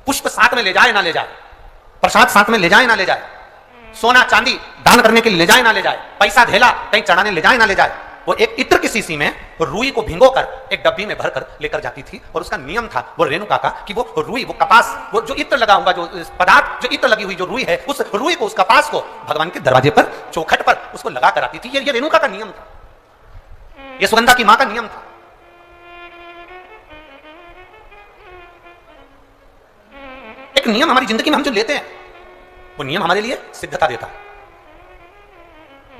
पुष्प साथ में ले जाए ना ले जाए, प्रसाद साथ में ले जाए ना ले जाए, सोना चांदी दान करने के लिए ले जाए ना ले जाए, पैसा धेला कहीं चढ़ाने ले जाए ना ले जाए, वो एक इत्र की शीशी में रुई को भिगोकर एक डब्बी में भरकर लेकर जाती थी। और उसका नियम था वो रेणुका का कि वो रुई, वो कपास, वो जो इत्र लगा हुआ, जो पदार्थ, जो इत्र लगी हुई जो रुई है, उस रुई को, उस कपास को भगवान के दरवाजे पर, चौखट पर उसको लगा कर आती थी। ये रेणुका का नियम था, ये सुगंधा की मां का नियम था। एक नियम हमारी जिंदगी में हम जो लेते हैं, वो नियम हमारे लिए सिद्धता देता है।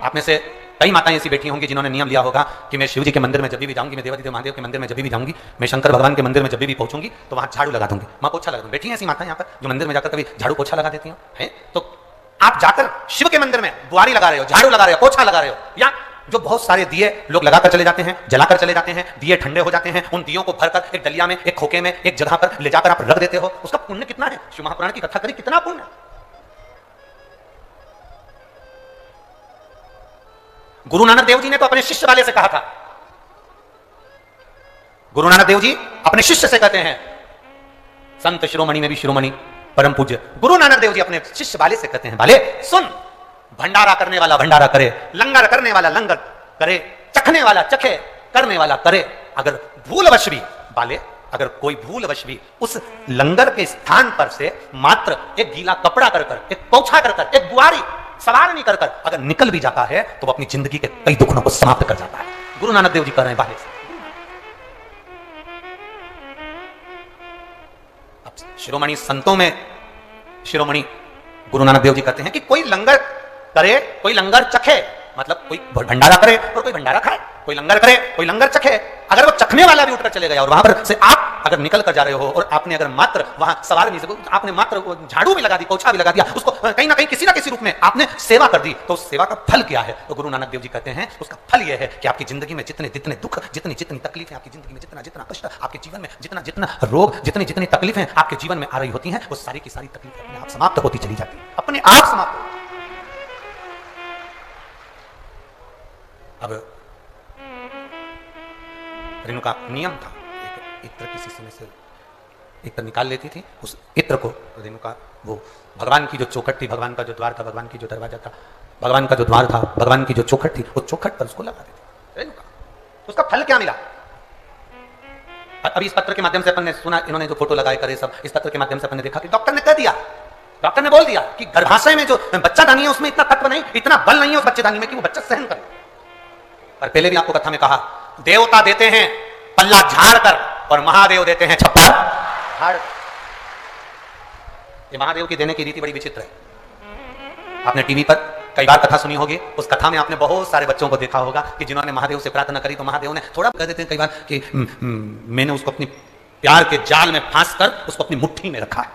आप में से कई माताएं ऐसी बैठी होंगी जिन्होंने नियम लिया होगा कि मैं शिव जी के मंदिर में जब भी जाऊंगी, मैं देवादिदेव महादेव के मंदिर में जब भी जाऊंगी, मैं शंकर भगवान के मंदिर में जब भी पहुंचूंगी तो वहां झाड़ू लगा दूंगी, मां पोछा लगा दूंगी। बैठी हैं ऐसी माताएं यहाँ पर जो मंदिर में जाकर कभी झाड़ू पोछा लगा देती हैं? तो आप जाकर शिव के मंदिर में बुआरी लगा रहे हो, झाड़ू लगा रहे हो, पोछा लगा रहे हो, या जो बहुत सारे दिए लोग लगाकर चले जाते हैं, जलाकर चले जाते हैं, दिए ठंडे हो जाते हैं, उन दियों को भरकर एक डलिया में, एक खोखे में, एक जगह पर ले जाकर आप रख देते हो, उसका पुण्य कितना है? शिव महापुराण की कथा करी, कितना पुण्य है। गुरु नानक देव जी ने तो अपने शिष्य वाले से कहा था, गुरु नानक देव जी अपने शिष्य से कहते हैं, संत शिरोमणि में भी शिरोमणि परम पूज्य गुरु नानक देव जी अपने शिष्य वाले से कहते हैं, वाले सुन, भंडारा करने वाला भंडारा करे, लंगर करने वाला लंगर करे, चखने वाला चखे, करने वाला करे। अगर भूलवश भी बाले, अगर कोई भूलवश भी उस लंगर के स्थान पर से मात्र एक गीला कपड़ा कर कर, एक पोछा कर कर, एक बुआरी सवार नहीं कर कर अगर निकल भी जाता है तो वो अपनी जिंदगी के कई दुखों को समाप्त कर जाता है। गुरु नानक देव जी कह रहे हैं बाले से। अब शिरोमणि संतों में शिरोमणि गुरु नानक देव जी कहते हैं कि कोई लंगर करे, कोई लंगर चखे, मतलब कोई भंडारा करे और कोई भंडारा खाए, कोई लंगर करे, कोई लंगर चखे। अगर वो चखने वाला भी उठकर चले गया और वहां पर से आप अगर निकल कर जा रहे हो और आपने अगर मात्र वहां सवार नहीं, आपने मात्र झाड़ू भी लगा दी, पोछा भी लगा दिया, उसको कहीं ना कहीं किसी ना किसी रूप में आपने सेवा कर दी, तो उस सेवा का फल क्या है? तो गुरु नानक देव जी कहते हैं उसका फल यह है कि आपकी जिंदगी में जितने जितने दुख, जितनी जितनी तकलीफें आपकी जिंदगी में, जितना जितना कष्ट आपके जीवन में, जितना जितना रोग, जितनी जितनी तकलीफें आपके जीवन में आ रही होती हैं, वो सारी की सारी तकलीफें अपने आप समाप्त होती चली जाती है, अपने आप समाप्त होती। अब रेणुका नियम था, एक इत्र की शीशी में से इत्र निकाल लेती थी, उस इत्र को रेणुका वो भगवान की जो चौखट थी, भगवान का जो द्वार था, भगवान की जो दरवाजा था, भगवान का जो द्वार था, भगवान की जो चौखट थी, उस चौखट पर उसको लगा देती रेणुका। उसका फल क्या मिला? अभी इस पत्र के माध्यम से अपन ने सुना, इन्होंने जो फोटो लगाए करे सब, इस पत्र के माध्यम से अपन ने देखा कि डॉक्टर ने कह दिया, डॉक्टर ने बोल दिया कि गर्भाशय में जो बच्चादानी है उसमें इतना तत्व नहीं, इतना बल नहीं है उस बच्चेदानी में कि वो बच्चा सहन करे। और पहले भी आपको कथा में कहा, देवता देते हैं पल्ला झाड़ कर और महादेव देते हैं छप्पर झाड़। ये महादेव की देने की रीति बड़ी विचित्र है। आपने टीवी पर कई बार कथा सुनी होगी, उस कथा में आपने बहुत सारे बच्चों को देखा होगा कि जिन्होंने महादेव से प्रार्थना करी तो महादेव ने थोड़ा कह देते हैं कई बार कि मैंने उसको अपनी प्यार के जाल में फांस कर उसको अपनी मुट्ठी में रखा है,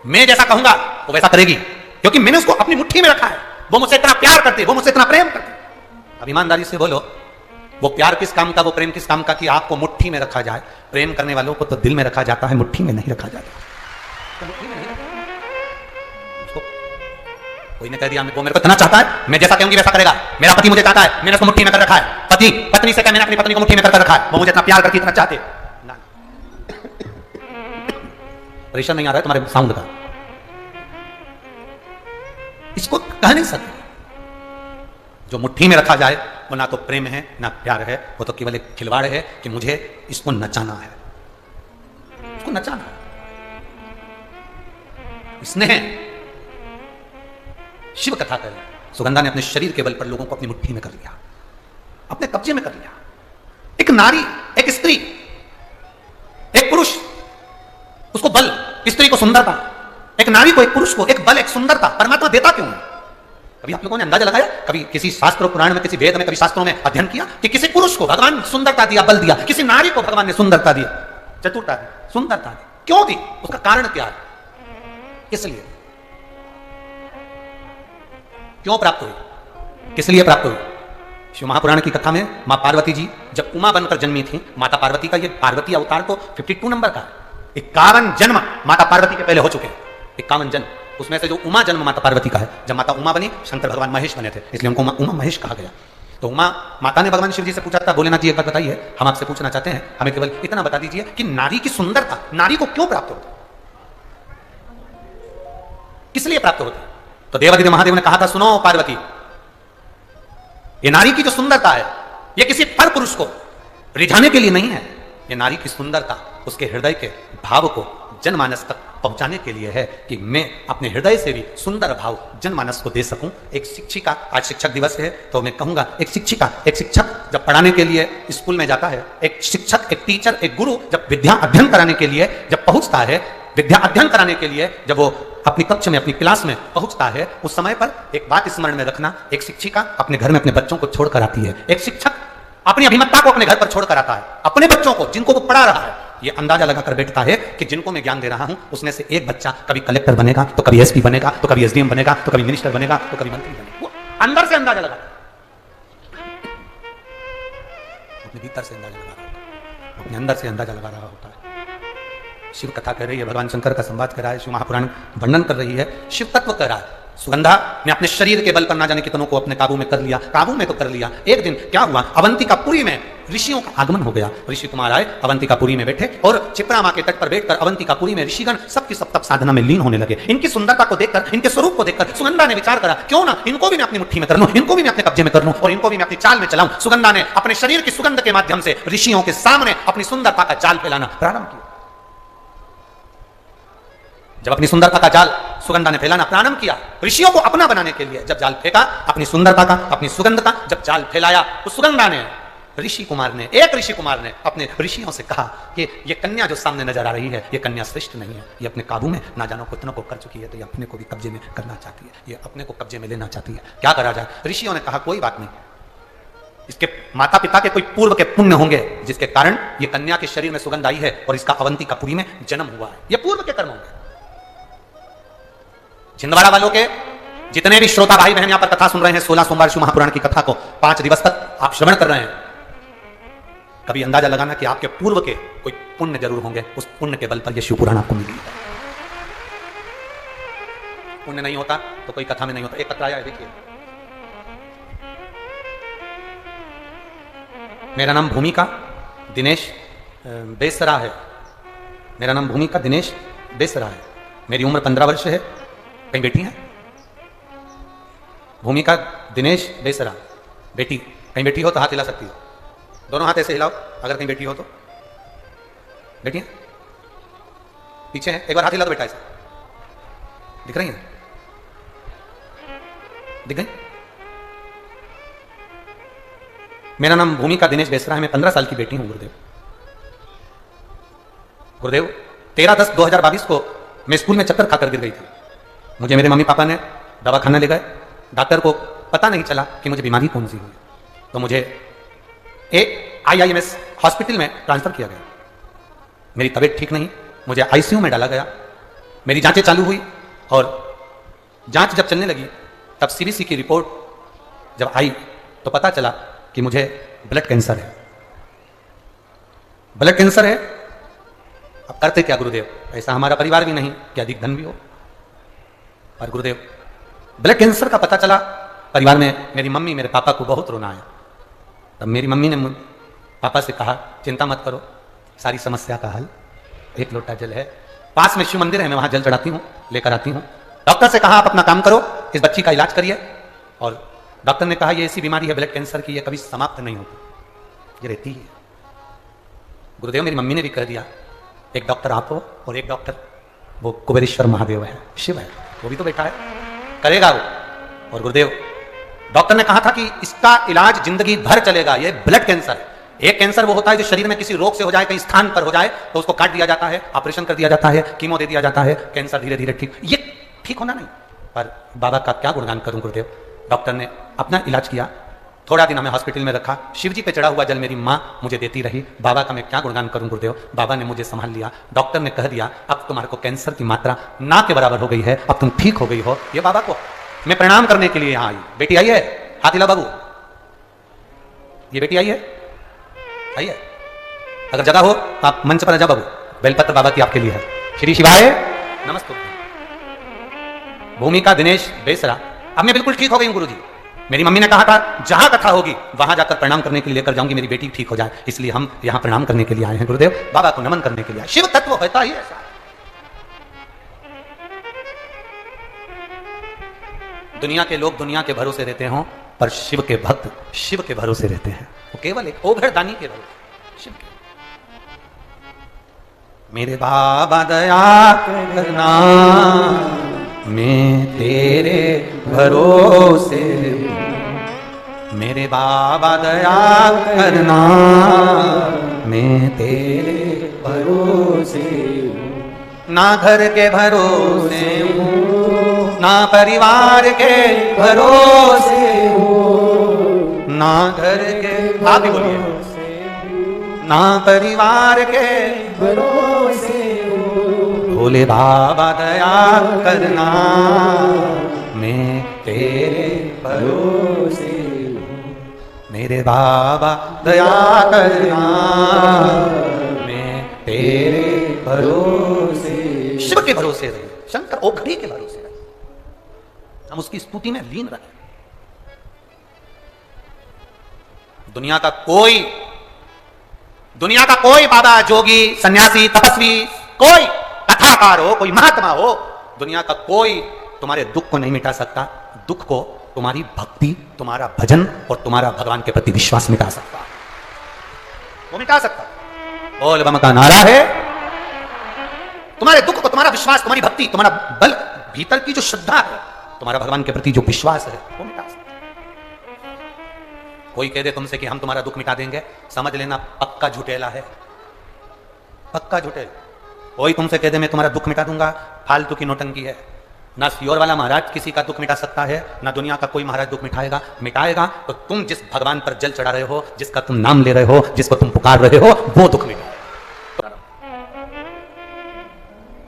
मैं जैसा कहूंगा वो वैसा करेगी क्योंकि मैंने उसको अपनी मुट्ठी में रखा है, वो मुझसे इतना प्यार करती है, वो मुझसे इतना प्रेम करती है। अब ईमानदारी से बोलो, वो प्यार किस काम का, वो प्रेम किस काम का कि आपको मुट्ठी में रखा जाए? प्रेम करने वालों को तो दिल में रखा जाता है, मुट्ठी में नहीं रखा जाता। तो मुट्ठी में नहीं रखा। उसको कोई ने कह दिया वो मेरे को इतना चाहता है, मैं जैसा कहूंगी वैसा करेगा, मेरा पति मुझे चाहता है, मैंने उसको मुट्ठी में कर रखा है। पति पत्नी से कह, मैंने अपनी पत्नी को मुट्ठी में कर रखा है, वो मुझे इतना प्यार करती, इतना चाहते। परेशान नहीं आ रहा है तुम्हारे साउंड का? इसको कह नहीं सकते। जो मुट्ठी में रखा जाए वो ना तो प्रेम है ना प्यार है, वो तो केवल एक खिलवाड़ है कि मुझे इसको नचाना है, इसको नचाना है। स्नेह। शिव कथा कर सुगंधा ने अपने शरीर के बल पर लोगों को अपनी मुट्ठी में कर लिया, अपने कब्जे में कर लिया। एक नारी, एक स्त्री, एक पुरुष, उसको बल, स्त्री को सुंदरता, एक नारी को, एक पुरुष को एक बल, एक सुंदरता परमात्मा देता क्यों है? कभी आप लोगों ने अंदाजा लगाया? कभी किसी शास्त्र पुराण में, किसी वेद में, कभी शास्त्रों में अध्ययन किया कि किसी पुरुष को भगवान सुंदरता दिया, बल दिया, किसी नारी को भगवान ने सुंदरता दी, चतुरता दी, सुंदरता दी? क्यों दी? उसका कारण क्या है? इसलिए क्यों प्राप्त हुई, किस लिए प्राप्त हुई? शिव महापुराण की कथा में मां पार्वती जी जब उमा बनकर जन्मी थी, माता पार्वती का ये पार्वती अवतार तो 52 नंबर का है। 51 जन्म माता पार्वती के पहले हो चुके हैं, 51 जन्म। उसमें से जो उमा जन्म माता पार्वती का है, जब माता उमा बनी शंकर भगवान महेश बने थे, इसलिए उनको उमा महेश कहा गया। तो उमा माता ने भगवान शिव जी से पूछा था, भोलेनाथ जी एक बात बताइए, हम आपसे पूछना चाहते हैं, हमें केवल इतना बता दीजिए कि नारी की सुंदरता नारी को क्यों प्राप्त होती, किस लिए प्राप्त होती? तो देवादिदेव महादेव ने कहा था, सुनो पार्वती, ये नारी की जो सुंदरता है ये किसी पर पुरुष को रिझाने के लिए नहीं है, ये नारी की सुंदरता उसके हृदय के भाव को जनमानस तक पहुंचाने के लिए है कि मैं अपने हृदय से भी सुंदर भाव जनमानस को दे सकूं। एक शिक्षिका, आज शिक्षक दिवस है तो मैं कहूंगा, एक शिक्षिका, एक शिक्षक जब पढ़ाने के लिए स्कूल में जाता है, एक शिक्षक, एक टीचर, एक गुरु जब विद्या अध्ययन कराने के लिए जब पहुंचता है, विद्या अध्ययन कराने के लिए जब वो अपनी कक्ष में, अपनी क्लास में पहुंचता है, उस समय पर एक बात स्मरण में रखना, एक शिक्षिका अपने घर में अपने बच्चों को छोड़कर आती है, एक शिक्षक अपनी अभिमतता को अपने घर पर छोड़कर आता है, अपने बच्चों को जिनको वो पढ़ा रहा है, ये अंदाजा लगाकर बैठता है कि जिनको मैं ज्ञान दे रहा हूं उसमें से एक बच्चा कभी कलेक्टर बनेगा, तो कभी एसपी बनेगा, तो कभी एसडीएम बनेगा, तो कभी मिनिस्टर बनेगा, तो कभी मंत्री बनेगा। वो अंदर से अंदाजा लगा, अपने भीतर से अंदाजा लगा रहा होता है, अपने अंदर से अंदाजा लगा रहा होता है। शिव कथा कह रही है, भगवान शंकर का संवाद कर रहा है, शिव महापुराण वर्णन कर रही है, शिव तत्व कह रहा है। सुगंधा ने अपने शरीर के बल पर ना जाने कितनों को अपने काबू में कर लिया, काबू में तो कर लिया। एक दिन क्या हुआ, अवंतिकापुरी में ऋषियों का आगमन हो गया। ऋषि कुमार आए, अवंतिकापुरी में बैठे और चित्रा मां के तट पर बैठकर अवंतिकापुरी में ऋषिगण सबकी सब तप साधना में लीन होने लगे। इनकी सुंदरता को देखकर, इनके स्वरूप को देखकर सुगंधा ने विचार करा, क्यों ना इनको भी मैं अपनी मुट्ठी में कर लूं, इनको भी मैं अपने कब्जे में कर लूं और इनको भी मैं अपनी चाल में चलाऊं। सुगंधा ने अपने शरीर की सुगंध के माध्यम से ऋषियों के सामने अपनी सुंदरता का जाल फैलाना प्रारंभ किया। जब अपनी सुंदरता का जाल सुगंधा ने फैलाना प्रारंभ किया, ऋषियों को अपना बनाने के लिए जब जाल फेंका, अपनी सुंदरता का, अपनी सुगंध का जब जाल फैलाया, तो सुगंधा ने, ऋषि कुमार ने, एक ऋषि कुमार ने अपने ऋषियों से कहा कि ये कन्या जो सामने नजर आ रही है, ये कन्या श्रेष्ठ नहीं है, ये अपने काबू में ना जानो कितनों को कर चुकी है, तो ये अपने को भी कब्जे में करना चाहती है, ये अपने को कब्जे में लेना चाहती है, क्या करा जाए? ऋषियों ने कहा, कोई बात नहीं, इसके माता पिता के कोई पूर्व के पुण्य होंगे जिसके कारण ये कन्या के शरीर में सुगंध आई है और इसका अवंतिकापुरी में जन्म हुआ है, ये पूर्व के कर्म होंगे। छिंदवाड़ा वालों के जितने भी श्रोता भाई बहन यहां पर कथा सुन रहे हैं, 16 सोमवार शिव महापुराण की कथा को 5 दिवस तक आप श्रवण कर रहे हैं, कभी अंदाजा लगाना कि आपके पूर्व के कोई पुण्य जरूर होंगे, उस पुण्य के बल पर यह शिव पुराण आपको मिली है। पुण्य नहीं होता तो कोई कथा में नहीं होता। एक पत्र आया है, देखिए, मेरा नाम भूमिका दिनेश बेसरा है, मेरा नाम भूमिका दिनेश बेसरा है, मेरी उम्र 15 वर्ष है। कहीं बेटी है? भूमिका दिनेश बेसरा, बेटी, कहीं बेटी हो तो हाथ हिला सकती हो, दोनों हाथ ऐसे हिलाओ अगर कहीं बेटी हो तो। बेटी है? पीछे है, एक बार हाथ हिला दो बेटा, ऐसा दिख रही है? दिख गई? मेरा नाम भूमिका दिनेश बेसरा है, मैं 15 साल की बेटी हूं। गुरुदेव, गुरुदेव 13/10/2022 को मैं स्कूल में चक्कर खाकर गिर गई थी। मुझे मेरे मम्मी पापा ने दवाखाना ले गए, डॉक्टर को पता नहीं चला कि मुझे बीमारी कौन सी हुई, तो मुझे एक IIMS हॉस्पिटल में ट्रांसफर किया गया। मेरी तबीयत ठीक नहीं, मुझे ICU में डाला गया, मेरी जांचें चालू हुई और जांच जब चलने लगी तब CBC की रिपोर्ट जब आई तो पता चला कि मुझे ब्लड कैंसर है। ब्लड कैंसर है, अब करते क्या गुरुदेव? ऐसा हमारा परिवार भी नहीं कि अधिक धन भी हो, पर गुरुदेव ब्लड कैंसर का पता चला, परिवार में मेरी मम्मी मेरे पापा को बहुत रोना आया। तब मेरी मम्मी ने पापा से कहा, चिंता मत करो, सारी समस्या का हल, एक लोटा जल है, पास में शिव मंदिर है, मैं वहां जल चढ़ाती हूँ, लेकर आती हूँ। डॉक्टर से कहा, आप अपना काम करो, इस बच्ची का इलाज करिए। और डॉक्टर ने कहा, ये ऐसी बीमारी है ब्लड कैंसर की, ये कभी समाप्त नहीं होती, ये रहती है। गुरुदेव, मेरी मम्मी ने भी कह दिया, एक डॉक्टर आप हो और एक डॉक्टर वो कुबेरेश्वर महादेव है, शिव है, वो भी तो बैठा है, करेगा वो। और गुरुदेव डॉक्टर ने कहा था कि इसका इलाज जिंदगी भर चलेगा, ये ब्लड कैंसर है। एक कैंसर वो होता है जो शरीर में किसी रोग से हो जाए, कहीं स्थान पर हो जाए तो उसको काट दिया जाता है, ऑपरेशन कर दिया जाता है, कीमो दे दिया जाता है, कैंसर धीरे धीरे ठीक, ये ठीक होना नहीं। पर बाबा का क्या गुणगान करूं गुरुदेव, डॉक्टर ने अपना इलाज किया, थोड़ा दिन हमें हॉस्पिटल में रखा, शिव जी पे चढ़ा हुआ जल मेरी माँ मुझे देती रही, बाबा का मैं क्या गुणगान करूं गुरुदेव, बाबा ने मुझे संभाल लिया। डॉक्टर ने कह दिया अब तुम्हारे को कैंसर की मात्रा ना के बराबर हो गई है, अब तुम ठीक हो गई हो। ये बाबा को मैं प्रणाम करने के लिए यहाँ आई। बेटी आई है, हाथ हिला बाबू, ये बेटी आई है, आई है, अगर जगह हो तो आप मंच पर आ जाओ बाबू, बेलपत्र बाबा की आपके लिए है। श्री शिवाय नमस्ते। भूमिका दिनेश बेसरा, अब मैं बिल्कुल ठीक हो गई हूं गुरुजी। मेरी मम्मी ने कहा था जहां कथा होगी वहां जाकर प्रणाम करने के लिए लेकर जाऊंगी, मेरी बेटी ठीक हो जाए, इसलिए हम यहां प्रणाम करने के लिए आए हैं गुरुदेव, बाबा को नमन करने के लिए। शिव तत्व होता ही ऐसा। दुनिया के लोग दुनिया के भरोसे रहते हों, पर शिव के भक्त शिव के भरोसे रहते हैं। वो केवल एक ओघड़दानी के भरोसे शिव के। मेरे बाबा दया करना, मैं तेरे भरोसे, मेरे बाबा दया करना, मैं तेरे भरोसे, ना घर के भरोसे हूँ, ना परिवार के भरोसे हूँ, ना घर के, आप भी बोलिए, ना परिवार के भरोसे हूँ, भोले बाबा दया करना, मैं तेरे भरोसे हूँ, मेरे बाबा दया करना, मैं तेरे भरोसे। शिव के भरोसे रहे, शंकर ओखड़ी के भरोसे रहे, हम उसकी स्तुति में लीन रहे। दुनिया का कोई बाबा, जोगी, सन्यासी, तपस्वी, कोई कथाकार हो, कोई महात्मा हो, दुनिया का कोई तुम्हारे दुख को नहीं मिटा सकता। दुख को तुम्हारी भक्ति, तुम्हारा भजन और तुम्हारा भगवान के प्रति विश्वास मिटा सकता, वो मिटा सकता। बोल बम का नारा है, तुम्हारे दुख को, तुम्हारा विश्वास, तुम्हारी भक्ति, तुम्हारा बल, भीतर की जो श्रद्धा है, तुम्हारा भगवान के प्रति जो विश्वास है, वो मिटा सकता। कोई कह दे तुमसे कि हम तुम्हारा दुख मिटा देंगे, समझ लेना पक्का झूठेला है, पक्का झूठेला। कोई तुमसे कह दे मैं तुम्हारा दुख मिटा दूंगा, फालतू की नोटंकी है। ना सियोर वाला महाराज किसी का दुख मिटा सकता है, ना दुनिया का कोई महाराज दुख मिटाएगा तो तुम जिस भगवान पर जल चढ़ा रहे हो, जिसका तुम नाम ले रहे हो, जिसको तुम पुकार रहे हो, वो दुख मिटाएगा।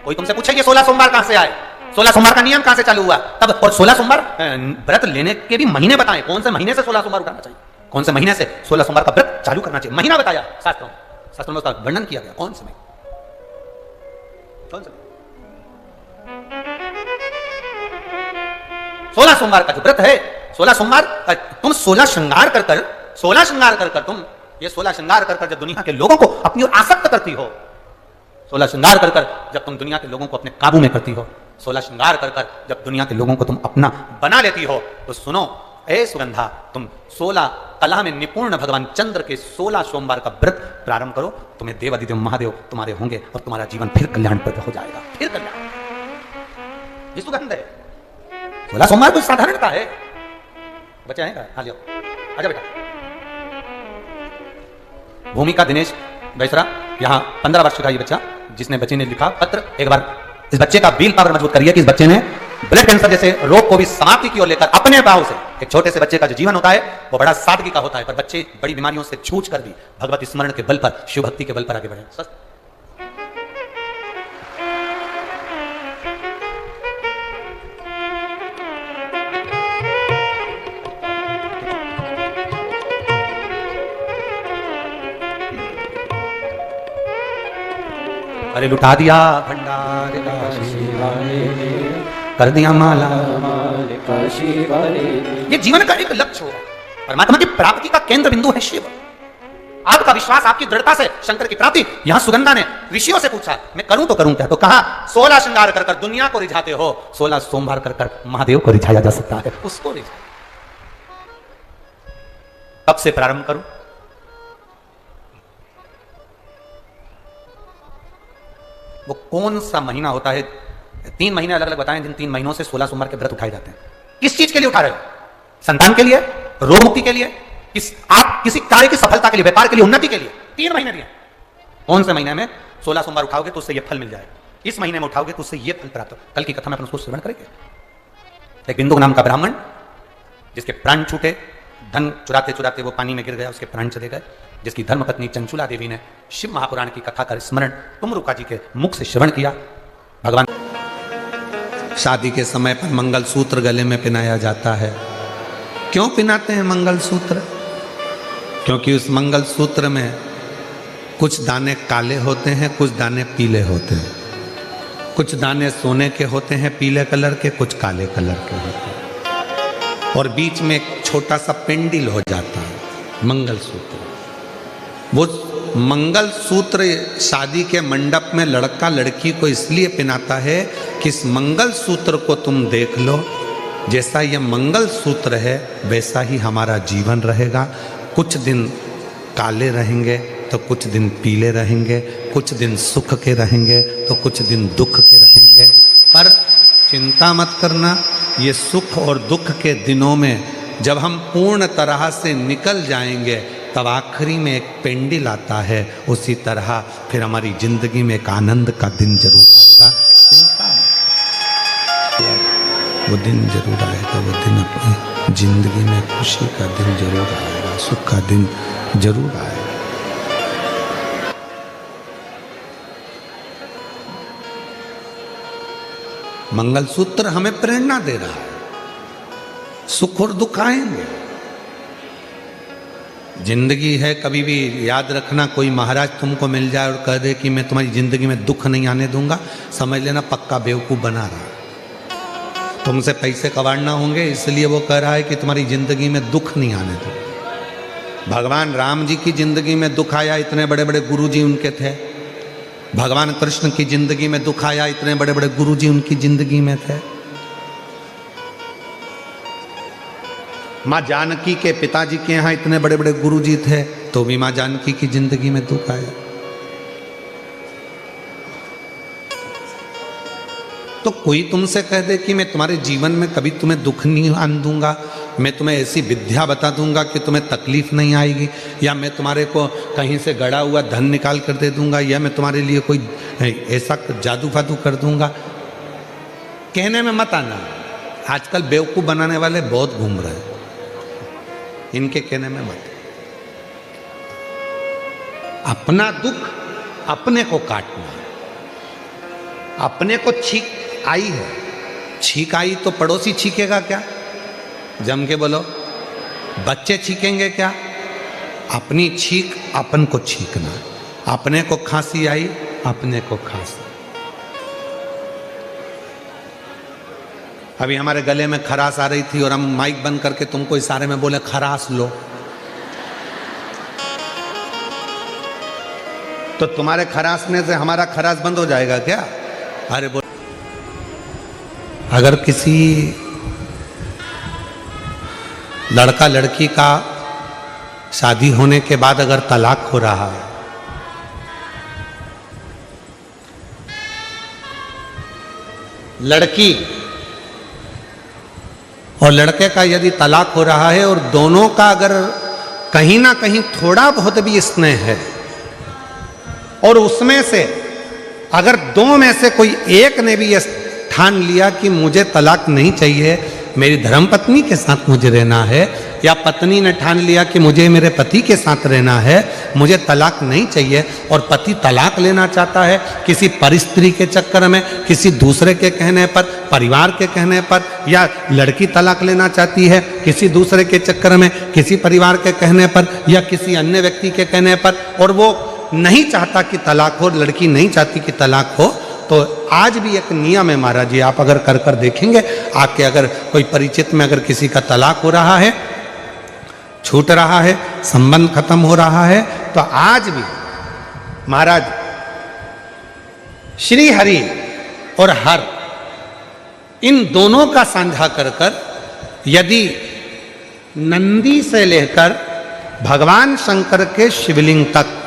कोई तुमसे पूछे ये 16 सोमवार कहां से आए, 16 सोमवार का नियम कहां से चालू हुआ, तब और 16 सोमवार व्रत लेने के भी महीने बताएं, कौन से महीने से 16 सोमवार उठाना चाहिए, कौन से महीने से 16 सोमवार का व्रत चालू करना चाहिए, महीना बताया शास्त्रों में उसका वर्णन किया गया, कौन से महीने, कौन से 16 सोमवार का जो व्रत है, 16 सोमवार तुम 16 श्रृंगार कर तुम ये 16 श्रृंगार कर जब दुनिया के लोगों को अपनी ओर आसक्त करती हो, 16 श्रृंगार कर जब तुम दुनिया के लोगों को अपने काबू में करती हो, 16 श्रृंगार कर जब दुनिया के लोगों को तुम अपना बना लेती हो, तो सुनो ए सुगंधा, तुम 16 कला में निपुण भगवान चंद्र के 16 सोमवार का व्रत प्रारंभ करो, तुम्हें देवादिदेव महादेव तुम्हारे होंगे और तुम्हारा जीवन फिर कल्याणप्रद हो जाएगा, फिर कल्याण। ये सुगंध है। 16 सोमवार कोई साधारणता है। बच्चा है, हाँ लियो, आजा बेटा। भूमिका दिनेश बेसरा, यहाँ 15 वर्ष का ये बच्चा, जिसने बच्चे ने लिखा पत्र, एक बार इस बच्चे का विल पावर मजबूत करिए कि इस बच्चे ने ब्लड कैंसर जैसे रोग को भी समाप्ति की ओर लेकर अपने भाव से, एक छोटे से बच्चे का जो जीवन होता है वो बड़ा सादगी का होता है, पर बच्चे बड़ी बीमारियों से जूझ कर भी भगवत स्मरण के बल पर, शिव भक्ति के बल पर आगे बढ़े। अरे लुटा दिया भंडार कर दिया माला, ये जीवन का एक लक्ष्य हो, परमात्मा की प्राप्ति का केंद्र बिंदु है शिव। आपका विश्वास, आपकी दृढ़ता से शंकर की प्राप्ति। यहां सुगंधा ने ऋषियों से पूछा मैं करूं तो करूं क्या, तो कहा 16 श्रृंगार कर दुनिया को रिझाते हो, 16 सोमवार कर महादेव को रिझाया जा सकता है, उसको रिझा। कब से प्रारंभ करूं? वो कौन सा महीना होता है? 3 महीने अलग अलग बताएं, जिन 3 महीनों से 16 सोमवार के व्रत उठाए जाते हैं। किस चीज के लिए उठा रहे हो? संतान के लिए, रोग मुक्ति के लिए, आप किसी कार्य की सफलता के लिए, व्यापार के लिए, उन्नति के लिए 3 महीने दिए। कौन से महीने में 16 सोमवार उठाओगे तो उससे यह फल मिल जाएगा, इस महीने में उठाओगे तो उससे यह फल प्राप्त हो। कल की कथा में अपन उसको श्रवण करेंगे। एक बिंदु नाम का ब्राह्मण, जिसके प्राण छूटे, धन चुराते चुराते वो पानी में गिर गया, उसके प्राण चले गए, जिसकी धर्मपत्नी चंचुला देवी ने शिव महापुराण की कथा का स्मरण तुमरुका जी के मुख से श्रवण किया। भगवान शादी के समय पर मंगलसूत्र गले में पहनाया जाता है। क्यों पहनाते हैं मंगलसूत्र? क्योंकि उस मंगलसूत्र में कुछ दाने काले होते हैं, कुछ दाने पीले होते हैं। कुछ दाने सोने के होते हैं पीले कलर के, कुछ काले कलर के होते हैं, और बीच में एक छोटा सा पेंडिल हो जाता है मंगलसूत्र। वो मंगलसूत्र शादी के मंडप में लड़का लड़की को इसलिए पहनाता है कि इस मंगलसूत्र को तुम देख लो, जैसा यह मंगलसूत्र है वैसा ही हमारा जीवन रहेगा। कुछ दिन काले रहेंगे तो कुछ दिन पीले रहेंगे, कुछ दिन सुख के रहेंगे तो कुछ दिन दुख के रहेंगे। पर चिंता मत करना, ये सुख और दुख के दिनों में जब हम पूर्ण तरह से निकल जाएंगे तब आखिरी में एक पेंडिल आता है। उसी तरह फिर हमारी जिंदगी में एक आनंद का दिन जरूर आएगा। चिंता मत, वो दिन जरूर आएगा, वो दिन अपनी जिंदगी में खुशी का दिन जरूर आएगा, सुख का दिन जरूर आएगा। मंगलसूत्र हमें प्रेरणा दे रहा है, सुख और दुख आएंगे। जिंदगी है, कभी भी याद रखना, कोई महाराज तुमको मिल जाए और कह दे कि मैं तुम्हारी जिंदगी में दुख नहीं आने दूंगा, समझ लेना पक्का बेवकूफ बना रहा। तुमसे पैसे कमाना होंगे इसलिए वो कह रहा है कि तुम्हारी जिंदगी में दुख नहीं आने दो। भगवान राम जी की जिंदगी में दुख आया, इतने बड़े बड़े गुरु जी उनके थे। भगवान कृष्ण की जिंदगी में दुख आया, इतने बड़े बड़े गुरु जी उनकी जिंदगी में थे। माँ जानकी के पिताजी के यहाँ इतने बड़े बड़े गुरु जी थे, तो भी माँ जानकी की जिंदगी में दुख आया। तो कोई तुमसे कह दे कि मैं तुम्हारे जीवन में कभी तुम्हें दुख नहीं आने दूंगा, मैं तुम्हें ऐसी विद्या बता दूंगा कि तुम्हें तकलीफ नहीं आएगी, या मैं तुम्हारे को कहीं से गड़ा हुआ धन निकाल कर दे दूंगा, या मैं तुम्हारे लिए कोई ऐसा जादू फादू कर दूंगा, कहने में मत आना। आजकल बेवकूफ़ बनाने वाले बहुत घूम रहे हैं, इनके कहने में मत। अपना दुख अपने को काटना। अपने को छींक आई है, छींक आई तो पड़ोसी छींकेगा क्या? जम के बोलो, बच्चे छींकेंगे क्या? अपनी छींक अपन को छींकना। अपने को खांसी आई, अपने को खांसी। अभी हमारे गले में खराश आ रही थी और हम माइक बंद करके तुमको इशारे में बोले खराश लो, तो तुम्हारे खराशने से हमारा खराश बंद हो जाएगा क्या? अरे बोल, अगर किसी लड़का लड़की का शादी होने के बाद अगर तलाक हो रहा है, लड़की और लड़के का यदि तलाक हो रहा है और दोनों का अगर कहीं ना कहीं थोड़ा बहुत भी स्नेह है, और उसमें से अगर दो में से कोई एक ने भी ये ठान लिया कि मुझे तलाक नहीं चाहिए, मेरी धर्मपत्नी के साथ मुझे रहना है, या पत्नी ने ठान लिया कि मुझे मेरे पति के साथ रहना है, मुझे तलाक नहीं चाहिए, और पति तलाक लेना चाहता है किसी परिस्त्री के चक्कर में, किसी दूसरे के कहने पर, परिवार के कहने पर, या लड़की तलाक लेना चाहती है किसी दूसरे के चक्कर में, किसी परिवार के कहने पर या किसी अन्य व्यक्ति के कहने पर, और वो नहीं चाहता कि तलाक हो, लड़की नहीं चाहती कि तलाक हो, तो आज भी एक नियम है महाराज जी, आप अगर कर कर देखेंगे आके, अगर कोई परिचित में अगर किसी का तलाक हो रहा है, छूट रहा है, संबंध खत्म हो रहा है, तो आज भी महाराज श्री हरि और हर इन दोनों का साझा कर कर, यदि नंदी से लेकर भगवान शंकर के शिवलिंग तक,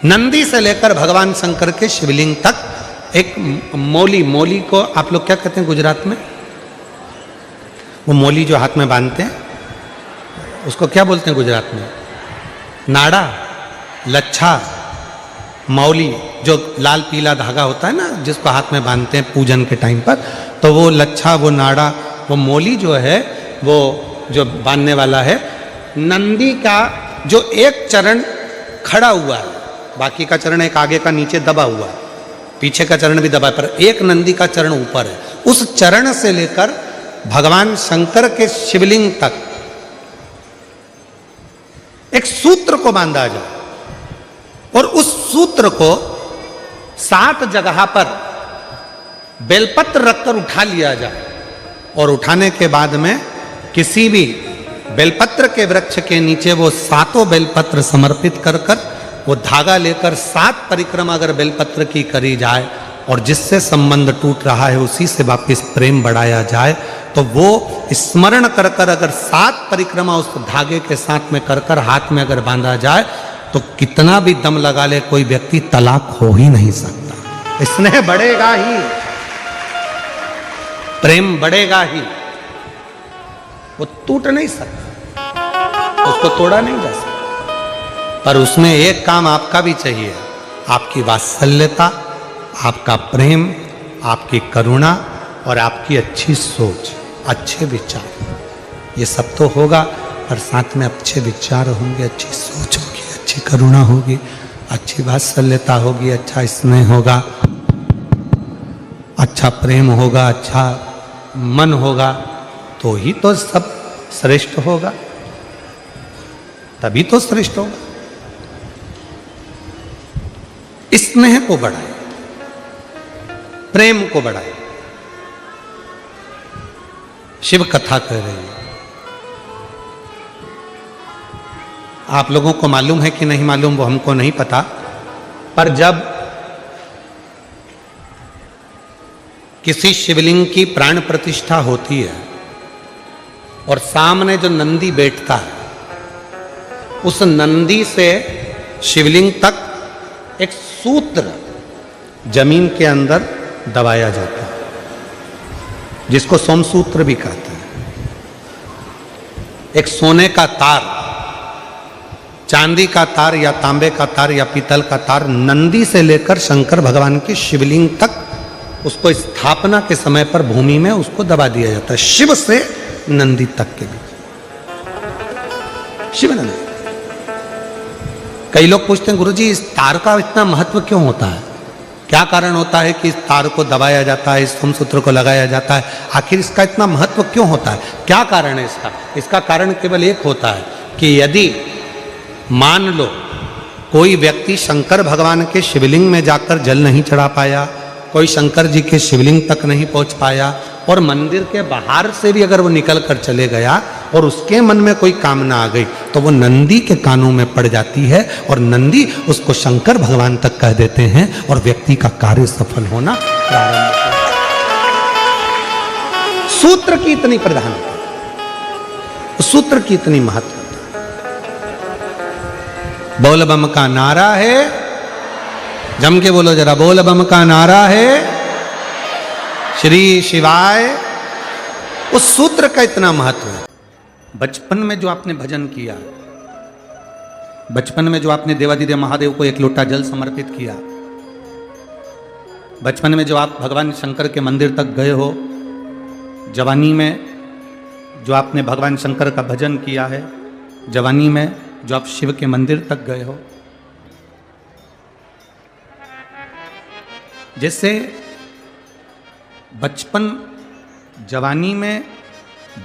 नंदी से लेकर भगवान शंकर के शिवलिंग तक एक मौली को आप लोग क्या कहते हैं गुजरात में? वो मौली जो हाथ में बांधते हैं उसको क्या बोलते हैं गुजरात में? नाड़ा, लच्छा, मौली, जो लाल पीला धागा होता है ना जिसको हाथ में बांधते हैं पूजन के टाइम पर, तो वो लच्छा, वो नाड़ा, वो मौली जो है वो जो बांधने वाला है, नंदी का जो एक चरण खड़ा हुआ है, बाकी का चरण एक आगे का नीचे दबा हुआ है, पीछे का चरण भी दबा है, पर एक नंदी का चरण ऊपर है। उस चरण से लेकर भगवान शंकर के शिवलिंग तक एक सूत्र को बांधा जाए और उस सूत्र को 7 जगह पर बेलपत्र रखकर उठा लिया जाए और उठाने के बाद में किसी भी बेलपत्र के वृक्ष के नीचे वो 7 बेलपत्र समर्पित कर वो धागा लेकर 7 परिक्रमा अगर बेलपत्र की करी जाए और जिससे संबंध टूट रहा है उसी से वापिस प्रेम बढ़ाया जाए, तो वो स्मरण कर अगर 7 परिक्रमा उस धागे के साथ में कर हाथ में अगर बांधा जाए तो कितना भी दम लगा ले कोई व्यक्ति तलाक हो ही नहीं सकता। स्नेह बढ़ेगा ही, प्रेम बढ़ेगा ही, वो टूट नहीं सकता, उसको तोड़ा नहीं जा सकता। पर उसमें एक काम आपका भी चाहिए, आपकी वात्सल्यता, आपका प्रेम, आपकी करुणा और आपकी अच्छी सोच, अच्छे विचार, ये सब तो होगा, पर साथ में अच्छे विचार होंगे, अच्छी सोच होगी, अच्छी करुणा होगी, अच्छी वात्सल्यता होगी, अच्छा स्नेह होगा, अच्छा प्रेम होगा, अच्छा मन होगा, तो ही तो सब श्रेष्ठ होगा, तभी तो श्रेष्ठ होगा। स्नेह को बढ़ाए, प्रेम को बढ़ाए। शिव कथा कह रही है, आप लोगों को मालूम है कि नहीं मालूम वो हमको नहीं पता, पर जब किसी शिवलिंग की प्राण प्रतिष्ठा होती है और सामने जो नंदी बैठता है उस नंदी से शिवलिंग तक एक सूत्र जमीन के अंदर दबाया जाता है जिसको सोमसूत्र भी कहते हैं। एक सोने का तार, चांदी का तार या तांबे का तार या पीतल का तार नंदी से लेकर शंकर भगवान के शिवलिंग तक उसको स्थापना के समय पर भूमि में उसको दबा दिया जाता है, शिव से नंदी तक के बीच, शिव नंदी। कई लोग पूछते हैं गुरुजी इस तार का इतना महत्व क्यों होता है, क्या कारण होता है कि इस तार को दबाया जाता है, इस सोमसूत्र को लगाया जाता है, आखिर इसका इतना महत्व क्यों होता है, क्या कारण है इसका? इसका कारण केवल एक होता है कि यदि मान लो कोई व्यक्ति शंकर भगवान के शिवलिंग में जाकर जल नहीं चढ़ा पाया, कोई शंकर जी के शिवलिंग तक नहीं पहुंच पाया और मंदिर के बाहर से भी अगर वो निकल कर चले गया और उसके मन में कोई कामना आ गई तो वो नंदी के कानों में पड़ जाती है और नंदी उसको शंकर भगवान तक कह देते हैं और व्यक्ति का कार्य सफल होना प्रारंभ होता है। सूत्र की इतनी प्रधानता, सूत्र की इतनी महत्वता। बोल बम का नारा है, जम के बोलो जरा, बोल बम का नारा है श्री शिवाय। उस सूत्र का इतना महत्व है। बचपन में जो आपने भजन किया, बचपन में जो आपने देवादिदेव महादेव को एक लोटा जल समर्पित किया, बचपन में जो आप भगवान शंकर के मंदिर तक गए हो, जवानी में जो आपने भगवान शंकर का भजन किया है, जवानी में जो आप शिव के मंदिर तक गए हो, जैसे बचपन जवानी में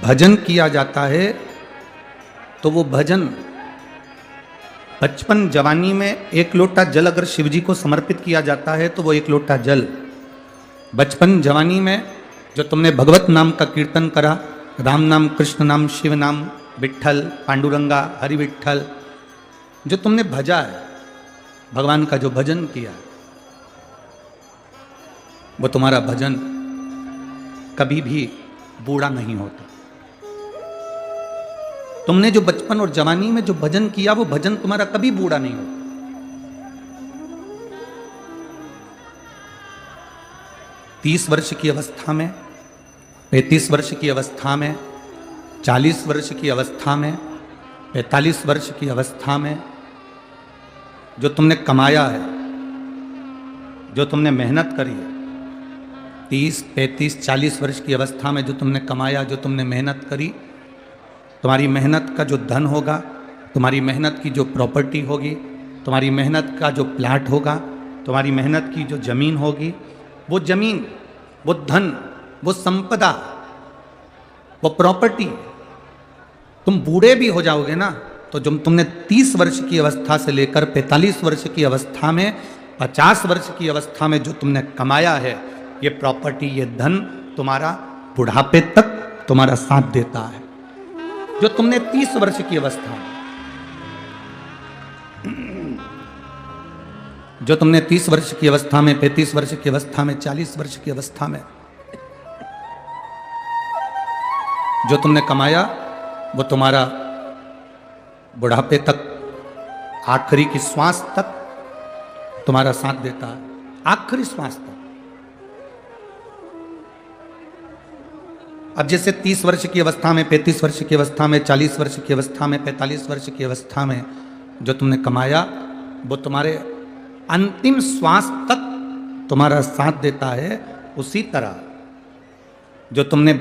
भजन किया जाता है तो वो भजन बचपन जवानी में एक लोटा जल अगर शिव जी को समर्पित किया जाता है तो वो एक लोटा जल बचपन जवानी में जो तुमने भगवत नाम का कीर्तन करा, राम नाम, कृष्ण नाम, शिव नाम, विट्ठल, पांडुरंगा, हरि विट्ठल, जो तुमने भजा है, भगवान का जो भजन किया, वो तुम्हारा भजन कभी भी बूढ़ा नहीं होता। तुमने जो बचपन और जवानी में जो भजन किया वो भजन तुम्हारा कभी बूढ़ा नहीं होता। 30 वर्ष की अवस्था में, 35 वर्ष की अवस्था में, 40 वर्ष की अवस्था में, 45 वर्ष की अवस्था में जो तुमने कमाया है, जो तुमने मेहनत करी है, 30, 35, 40 वर्ष की अवस्था में जो तुमने कमाया, जो तुमने मेहनत करी, तुम्हारी मेहनत का जो धन होगा, तुम्हारी मेहनत की जो प्रॉपर्टी होगी, तुम्हारी मेहनत का जो प्लाट होगा, तुम्हारी मेहनत की जो जमीन होगी, वो जमीन, वो धन, वो संपदा, वो प्रॉपर्टी, तुम बूढ़े भी हो जाओगे ना, तो जब तुमने 30 वर्ष की अवस्था से लेकर 45 वर्ष की अवस्था में, 50 वर्ष की अवस्था में जो तुमने कमाया है, ये प्रॉपर्टी, ये धन तुम्हारा बुढ़ापे तक तुम्हारा साथ देता है। जो तुमने 30 वर्ष की अवस्था में, जो तुमने 30 वर्ष की अवस्था में, 35 वर्ष की अवस्था में, 40 वर्ष की अवस्था में जो तुमने कमाया, वो तुम्हारा बुढ़ापे तक, आखिरी की श्वास तक तुम्हारा साथ देता है, आखिरी श्वास तक। अब जैसे 30 वर्ष की अवस्था में, 35 वर्ष की अवस्था में, 40 वर्ष की अवस्था में, 45 वर्ष की अवस्था में जो तुमने कमाया, वो तुम्हारे अंतिम श्वास तक तुम्हारा साथ देता है। उसी तरह जो तुमने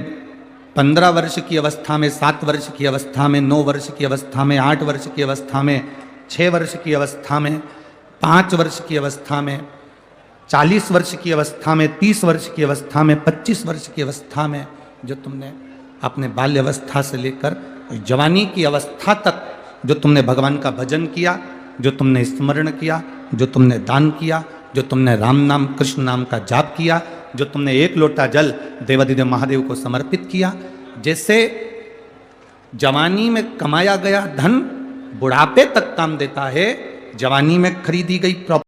15 वर्ष की अवस्था में, 7 वर्ष की अवस्था में, 9 वर्ष की अवस्था में, 8 वर्ष की अवस्था में, 6 वर्ष की अवस्था में, 5 वर्ष की अवस्था में, 40 वर्ष की अवस्था में, 30 वर्ष की अवस्था में, 25 वर्ष की अवस्था में जो तुमने अपने बाल्य अवस्था से लेकर जवानी की अवस्था तक जो तुमने भगवान का भजन किया, जो तुमने स्मरण किया, जो तुमने दान किया, जो तुमने राम नाम, कृष्ण नाम का जाप किया, जो तुमने एक लोटा जल देवाधिदेव महादेव को समर्पित किया, जैसे जवानी में कमाया गया धन बुढ़ापे तक काम देता है, जवानी में खरीदी गई प्रॉपर्टी